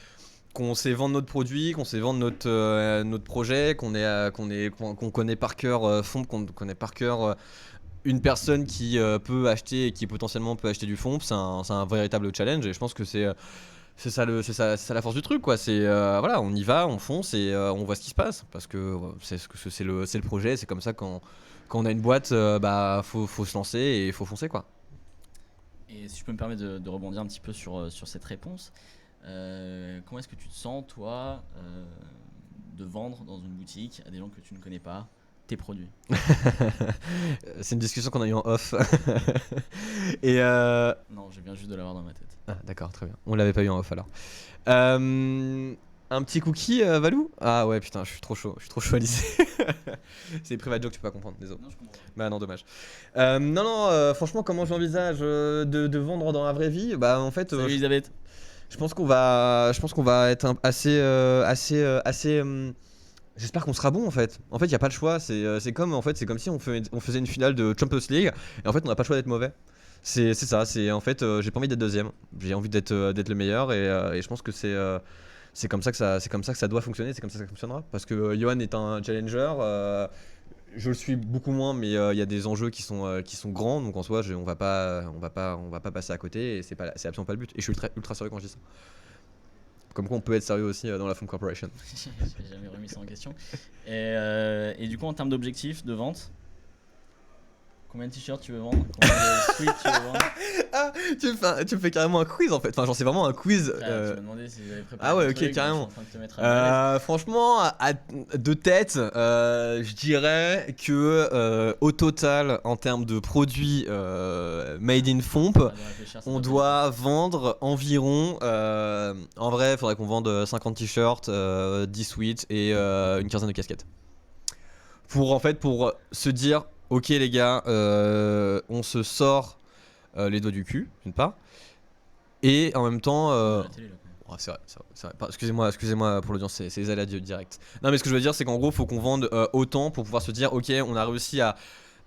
sait vendre notre produit, qu'on sait vendre notre projet, qu'on connaît par cœur Fomp, qu'on connaît par cœur une personne qui peut acheter et qui potentiellement peut acheter du Fomp. C'est un véritable challenge et je pense que c'est ça la force du truc, quoi. C'est voilà, on y va, on fonce et on voit ce qui se passe parce que c'est le projet. C'est comme ça quand on a une boîte, faut se lancer et il faut foncer, quoi. Et si je peux me permettre de rebondir un petit peu sur cette réponse, comment est-ce que tu te sens, toi, de vendre dans une boutique à des gens que tu ne connais pas tes produits? C'est une discussion qu'on a eue en off. Et Non, je viens juste de l'avoir dans ma tête. ah, d'accord, très bien. On l'avait pas eu en off alors. Un petit cookie, Valou? Ah ouais, putain, je suis trop chaud à lycée. C'est private joke, tu peux pas comprendre, désolé. Non, je comprends. Bah non, dommage. Non, franchement, comment j'envisage de vendre dans la vraie vie? Bah en fait, Salut Elisabeth. je pense qu'on va être assez. J'espère qu'on sera bon en fait. En fait, il y a pas le choix. C'est comme si on faisait une finale de Champions League et en fait, on n'a pas le choix d'être mauvais. C'est ça. C'est en fait, j'ai pas envie d'être deuxième. J'ai envie d'être le meilleur et je pense que c'est comme ça que ça doit fonctionner. C'est comme ça que ça fonctionnera. Parce que Johan est un challenger. Je le suis beaucoup moins, mais il y a des enjeux qui sont grands. Donc en soi, on va pas passer à côté. Et c'est absolument pas le but. Et je suis ultra sérieux quand je dis ça. Comme quoi, on peut être sérieux aussi dans la Foam Corporation. J'ai jamais remis ça en question. Et du coup, en termes d'objectifs de vente, combien de t-shirts tu veux vendre? Combien de sweats tu veux vendre? Ah, tu me fais carrément un quiz en fait. Enfin, genre, c'est vraiment un quiz. Tu m'as demandé si j'avais préparé. Ah ouais, des ok, trucs, carrément. donc je suis en train de te mettre à l'aise. Franchement, de tête, je dirais que au total, en termes de produits made in Fomp, Arrête de réfléchir, ça on va doit vendre environ. En vrai, il faudrait qu'on vende 50 t-shirts, 10 sweats et une quinzaine de casquettes. Pour se dire, ok les gars, on se sort les doigts du cul, d'une part, et en même temps. pas. La télé, là, quand même. Ouais, c'est vrai. Excusez-moi pour l'audience, c'est les aléas du direct. Non, mais ce que je veux dire, c'est qu'en gros, faut qu'on vende autant pour pouvoir se dire, ok, on a réussi à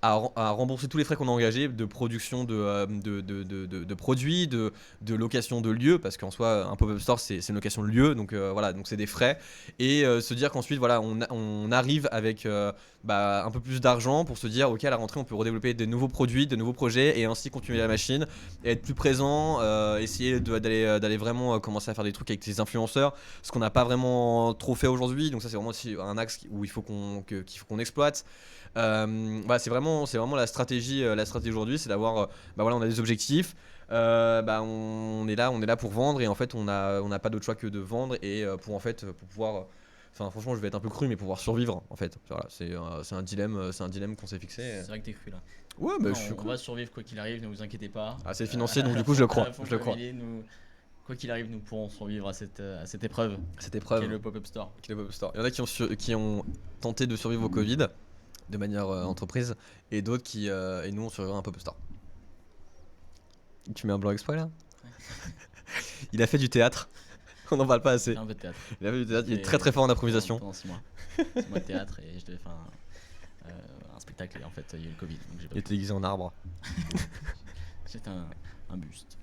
rembourser tous les frais qu'on a engagés de production de produits, de location de lieux, parce qu'en soi, un pop-up store, c'est une location de lieu, donc voilà, donc c'est des frais. Et se dire qu'ensuite, voilà, on arrive avec un peu plus d'argent pour se dire, ok, à la rentrée, on peut redévelopper des nouveaux produits, de nouveaux projets, et ainsi continuer la machine, et être plus présent, essayer d'aller vraiment commencer à faire des trucs avec les influenceurs, ce qu'on n'a pas vraiment trop fait aujourd'hui, donc ça, c'est vraiment aussi un axe où il faut qu'on exploite. C'est vraiment la stratégie aujourd'hui, c'est d'avoir on a des objectifs, on est là pour vendre, et en fait on n'a pas d'autre choix que de vendre, et pour pouvoir franchement, je vais être un peu cru, mais pour pouvoir survivre en fait. Voilà, c'est un dilemme qu'on s'est fixé. C'est vrai que t'es cru là. Ouais, Non, je suis on cru. va survivre quoi qu'il arrive, ne vous inquiétez pas. Ah, c'est financier, donc du coup je le crois. Quoi qu'il arrive, nous pourrons survivre à cette épreuve. Cette épreuve. Qui est le pop-up store. Il y en a qui ont tenté de survivre au Covid de manière entreprise, et d'autres et nous on survivra un pop-up store. Tu mets un blanc exprès là? Il a fait du théâtre. On n'en parle pas assez. Un peu de théâtre. Il a fait du théâtre, il est très très fort en improvisation. Pendant 6 mois. 6 mois de théâtre, et je devais faire un spectacle, et en fait il y a eu le Covid. Donc j'ai pas Il était déguisé en arbre. C'était un buste.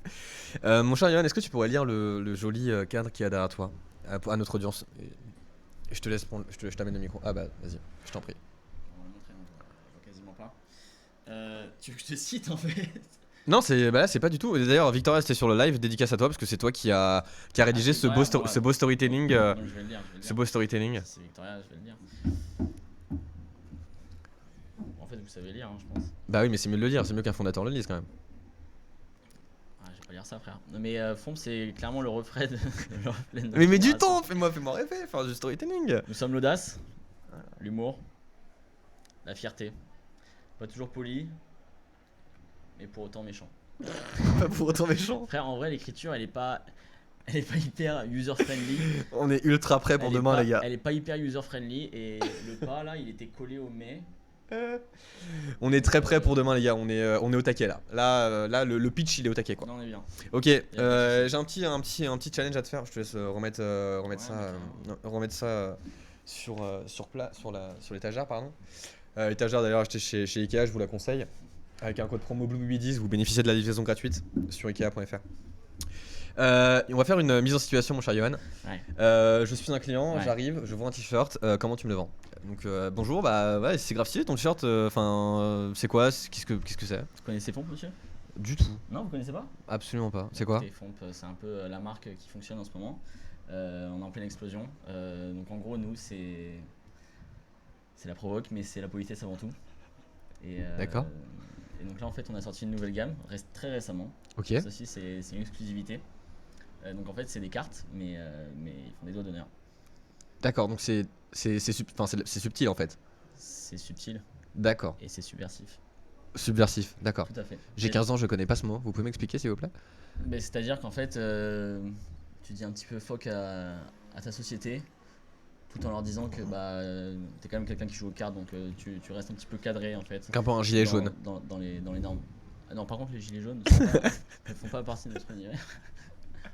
Mon cher Yohan, est-ce que tu pourrais lire le joli cadre qu'il y a derrière toi à notre audience? Et je te laisse prendre, je t'amène le micro. Ah bah vas-y, je t'en prie. On va le montrer, on voit quasiment pas. Tu veux que je te cite en fait? Non, c'est pas du tout. Et d'ailleurs, Victoria, c'était sur le live, dédicace à toi, parce que c'est toi qui a rédigé ce beau storytelling. Donc, je vais le lire. Ce beau storytelling. C'est Victoria, je vais le lire. En fait, vous savez lire, hein, je pense. Bah oui, mais c'est mieux de le lire, c'est mieux qu'un fondateur le lise quand même. Ah, je vais pas lire ça, frère. Non, mais Fomp, c'est clairement le reflet de notre Mais du génération. temps, fais-moi rêver, faire du storytelling. Nous sommes l'audace, l'humour, la fierté. Pas toujours poli, mais pour autant méchant. Pas pour autant méchant. Frère, en vrai, l'écriture, elle est pas hyper user-friendly. On est ultra prêt pour demain, les gars. Elle est pas hyper user-friendly, et le pas, là, il était collé au mais. On est très prêt pour demain, les gars. On est au taquet là. Là, le pitch, il est au taquet quoi. Non, on est bien. Ok, j'ai un petit challenge à te faire. Je te laisse remettre ça sur l'étagère, pardon. L'étagère d'ailleurs achetée chez Ikea, je vous la conseille. Avec un code promo BLUEBY10, vous bénéficiez de la livraison gratuite sur Ikea.fr. On va faire une mise en situation, mon cher Johan. Ouais. Je suis un client, Ouais. j'arrive, je vends un t-shirt. Comment tu me le vends? Donc bonjour, ouais, c'est grave stylé ton t-shirt. C'est quoi? Qu'est-ce que c'est? Vous connaissez Fomp, monsieur? Du tout. Non, vous connaissez pas? Absolument pas. C'est quoi? Écoutez, Fomp, c'est un peu la marque qui fonctionne en ce moment. On est en pleine explosion. Donc en gros, nous, c'est la provoque, mais c'est la politesse avant tout. D'accord. Et donc là, en fait, on a sorti une nouvelle gamme très récemment. Ok. Ça aussi, c'est une exclusivité. Donc en fait, c'est des cartes, mais ils font des doigts d'honneur. D'accord, donc c'est subtil en fait. C'est subtil D'accord. et c'est subversif. Subversif, d'accord. Tout à fait. J'ai 15 ans, je connais pas ce mot. Vous pouvez m'expliquer s'il vous plaît? C'est-à-dire qu'en fait, tu dis un petit peu fuck à à ta société, tout en leur disant que t'es quand même quelqu'un qui joue aux cartes, donc tu restes un petit peu cadré en fait. Donc un peu un gilet jaune. Dans les normes. Ah non, par contre, les gilets jaunes ne font pas partie de notre univers.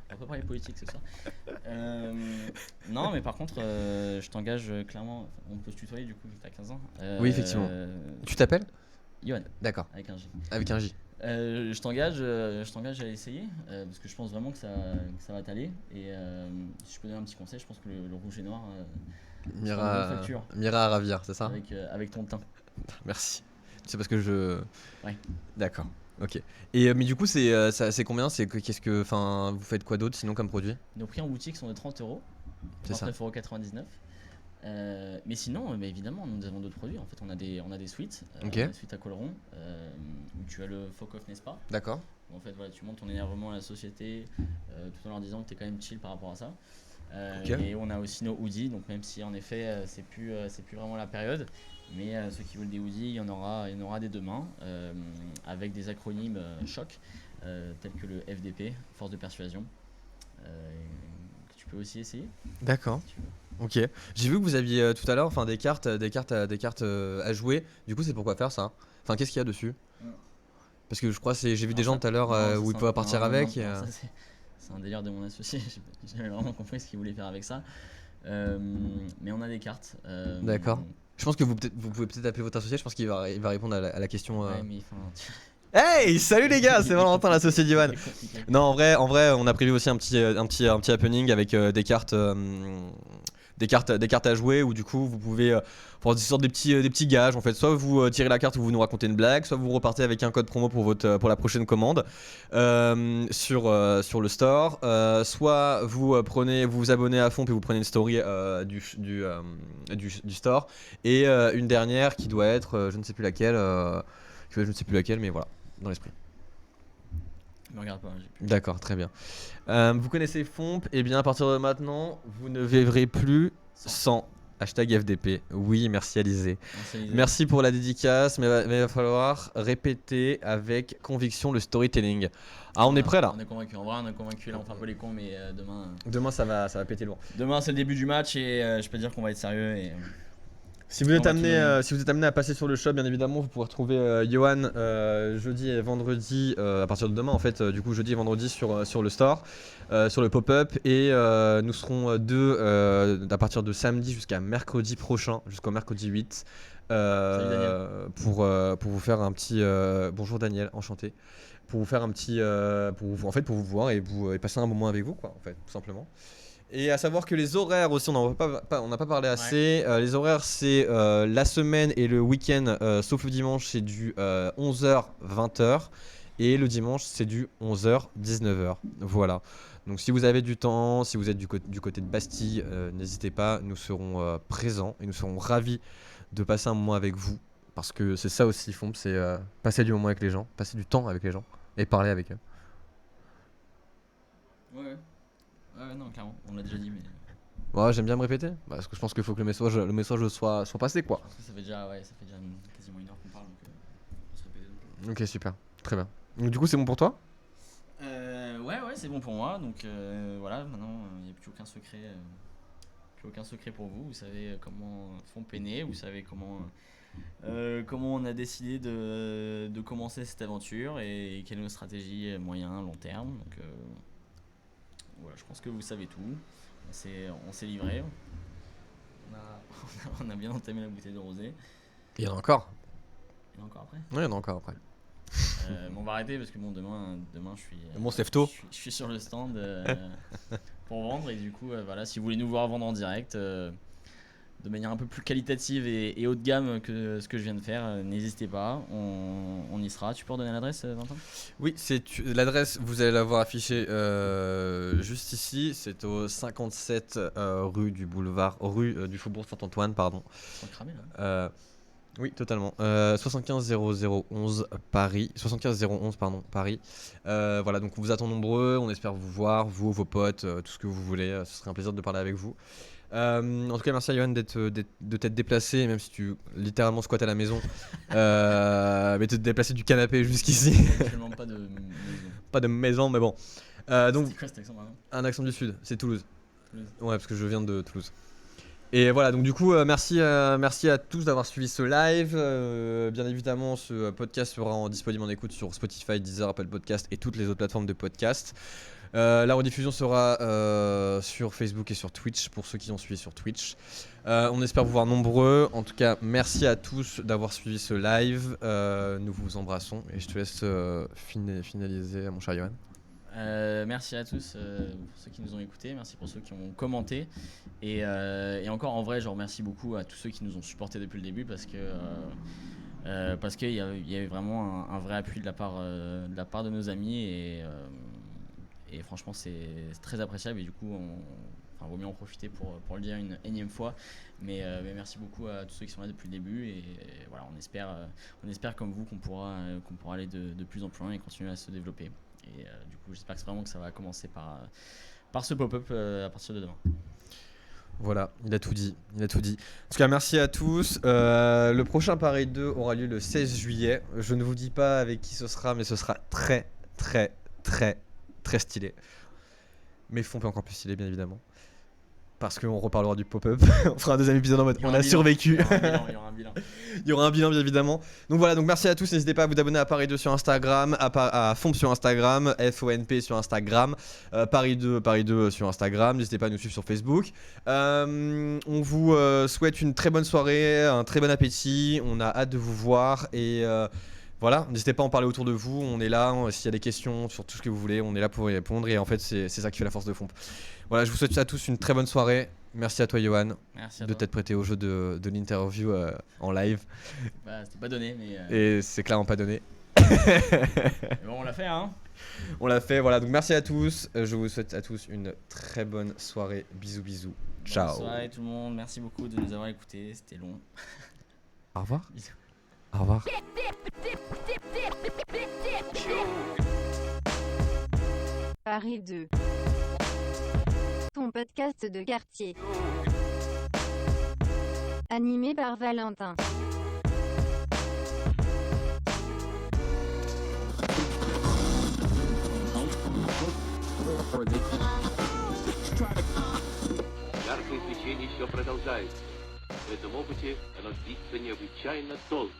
On va pas parler politique ce soir. Non, mais par contre, je t'engage clairement. On peut se tutoyer du coup, vu que t'as 15 ans. Oui, effectivement. Tu t'appelles? Yohan, D'accord. avec un J. Avec un J. Je t'engage à essayer parce que je pense vraiment que ça va t'aller. Et si je peux donner un petit conseil, je pense que le rouge et noir Mira à ravir, c'est ça? avec ton teint. Merci. C'est parce que je. Ouais. D'accord. Ok. Et mais du coup, c'est combien? Enfin, vous faites quoi d'autre sinon comme produit? Nos prix en boutique sont de 30 €, C'est ça. 29,99 €. Mais sinon, évidemment, nous avons d'autres produits. En fait, on a des suites. Ok. Des suites à Coleron où tu as le Fuck Off, n'est-ce pas? D'accord. En fait, voilà, tu montes ton énervement à la société tout en leur disant que tu es quand même chill par rapport à ça. Ok. Et on a aussi nos hoodies, donc même si en effet c'est plus vraiment la période, mais ceux qui veulent des hoodies, il y en aura dès demain avec des acronymes choc tels que le FDP, force de persuasion, que tu peux aussi essayer. D'accord. Si tu veux. Ok. J'ai vu que vous aviez tout à l'heure, enfin des cartes à jouer. Du coup, c'est pourquoi faire ça? Enfin, qu'est-ce qu'il y a dessus? Parce que je crois j'ai vu des gens tout à l'heure où ils peuvent partir avec. Ça, c'est un délire de mon associé. J'ai jamais vraiment compris ce qu'il voulait faire avec ça. Mais on a des cartes. D'accord. Je pense que vous pouvez peut-être appeler votre associé. Je pense qu'il va répondre à la question. Ouais, mais enfin, Hey, salut les gars, c'est Valentin, l'associé d'Ivan. c'est compliqué. Non, en vrai, on a prévu aussi un petit happening avec des cartes à jouer où du coup vous pouvez faire des sortes des petits gages en fait. Soit vous tirez la carte où vous nous racontez une blague, soit vous repartez avec un code promo pour la prochaine commande sur le store, soit vous vous abonnez à fond puis vous prenez une story du store et une dernière qui doit être je ne sais plus laquelle mais voilà, dans l'esprit. Me regarde pas, j'ai plus. D'accord, très bien. Vous connaissez Fomp, et bien à partir de maintenant, vous ne vivrez plus sans hashtag FDP. Oui, merci Alizé. Merci pour la dédicace, mais il va falloir répéter avec conviction le storytelling. Ah, on est prêt là? On est convaincu. En vrai, on est convaincu. Là, on fait un peu les cons, mais demain. Demain, ça va péter lourd. Demain, c'est le début du match et je peux dire qu'on va être sérieux. Et Si vous êtes On va amené à passer sur le shop, bien évidemment, vous pourrez retrouver Johan jeudi et vendredi, à partir de demain en fait, du coup jeudi et vendredi sur le store, sur le pop-up, et nous serons à partir de samedi jusqu'à mercredi prochain, jusqu'au mercredi 8, Salut, Daniel. pour vous faire un petit bonjour Daniel, enchanté, pour vous faire un petit pour vous voir et passer un moment avec vous quoi, en fait, tout simplement. Et à savoir que les horaires aussi, on n'a pas parlé assez. Les horaires, c'est la semaine et le week-end, sauf le dimanche, c'est du 11h-20h. Et le dimanche, c'est du 11h-19h. Voilà. Donc si vous avez du temps, si vous êtes du côté de Bastille, n'hésitez pas, nous serons présents et nous serons ravis de passer un moment avec vous. Parce que c'est ça aussi, Fomp, c'est passer du moment avec les gens, passer du temps avec les gens et parler avec eux. Ouais, non, clairement, on l'a déjà dit, mais. Ouais, j'aime bien me répéter, parce que je pense qu'il faut que le message soit passé quoi. Je pense que ça fait déjà quasiment 1 heure qu'on parle, donc on va se répéter donc. Ok, super, très bien. Donc, du coup, c'est bon pour toi? Ouais, c'est bon pour moi. Donc voilà, maintenant il n'y a plus aucun secret pour vous. Vous savez comment Fomp est né, vous savez comment on a décidé de commencer cette aventure et quelle est notre stratégie moyen, long terme. Donc voilà, je pense que vous savez tout. On s'est livré. On a bien entamé la bouteille de rosé. Il y en a encore. Et encore après. Oui, il y en a encore après. On va arrêter parce que bon, demain je suis. Bon, c'est tôt. Je suis sur le stand pour vendre et du coup, voilà, si vous voulez nous voir vendre en direct de manière un peu plus qualitative et haut de gamme que ce que je viens de faire, n'hésitez pas, on y sera. Tu peux redonner l'adresse, Valentin? Oui, l'adresse, vous allez la voir affichée juste ici. C'est au 57 rue du Faubourg Saint-Antoine, pardon. Sans cramer là. Oui, totalement. 75 0011 Paris. 75 011 pardon, Paris. Voilà, donc on vous attend nombreux. On espère vous voir, vous, vos potes, tout ce que vous voulez. Ce serait un plaisir de parler avec vous. En tout cas, merci à Johan de t'être déplacé, même si tu littéralement squattes à la maison. Mais de te déplacer du canapé jusqu'ici. Actuellement pas de maison. Pas de maison, mais bon. Donc, C'est quoi cet accent, pardon? un accent du sud, c'est Toulouse. Ouais, parce que je viens de Toulouse. Et voilà, donc du coup, merci à tous d'avoir suivi ce live. Bien évidemment, ce podcast sera disponible en écoute sur Spotify, Deezer, Apple Podcast et toutes les autres plateformes de podcast. La rediffusion sera sur Facebook et sur Twitch pour ceux qui ont suivi sur Twitch. On espère vous voir nombreux. En tout cas, merci à tous d'avoir suivi ce live. Nous vous embrassons et je te laisse finaliser, mon cher Yohan. Merci à tous pour ceux qui nous ont écoutés, merci pour ceux qui ont commenté et encore en vrai je remercie beaucoup à tous ceux qui nous ont supportés depuis le début parce qu'il y avait vraiment un vrai appui de la part de nos amis et franchement c'est très appréciable et du coup vaut mieux en profiter pour le dire une énième fois mais merci beaucoup à tous ceux qui sont là depuis le début et voilà on espère comme vous qu'on pourra aller de plus en plus loin et continuer à se développer. Et du coup, j'espère vraiment que ça va commencer par ce pop-up à partir de demain. Voilà, il a tout dit. En tout cas, merci à tous. Le prochain Paris 2 aura lieu le 16 juillet. Je ne vous dis pas avec qui ce sera, mais ce sera très, très, très, très stylé. Mais Fomp est encore plus stylé, bien évidemment. Parce qu'on reparlera du pop-up. On fera un deuxième épisode en mode on a survécu. Il y aura un bilan. Il y aura un bilan, bien évidemment. Donc voilà, donc merci à tous. N'hésitez pas à vous abonner à Paris 2 sur Instagram, à Fomp sur Instagram, FONP sur Instagram, Paris 2 sur Instagram. N'hésitez pas à nous suivre sur Facebook. On vous souhaite une très bonne soirée, un très bon appétit. On a hâte de vous voir et voilà, n'hésitez pas à en parler autour de vous. On est là, s'il y a des questions sur tout ce que vous voulez, on est là pour y répondre. Et en fait, c'est ça qui fait la force de Fomp. Voilà, je vous souhaite à tous une très bonne soirée. Merci à toi, Yohan, de t'être prêté au jeu de l'interview en live. C'était pas donné, mais. Et c'est clairement pas donné. Bon, on l'a fait, hein. On l'a fait, voilà. Donc merci à tous. Je vous souhaite à tous une très bonne soirée. Bisous, bisous. Ciao. Bonne soirée tout le monde. Merci beaucoup de nous avoir écoutés. C'était long. Au revoir. Bisous. Au revoir. Paris 2. Ton podcast de quartier. Animé par Valentin. Яркое свечение еще продолжается. В этом опыте оно длится необычайно долго.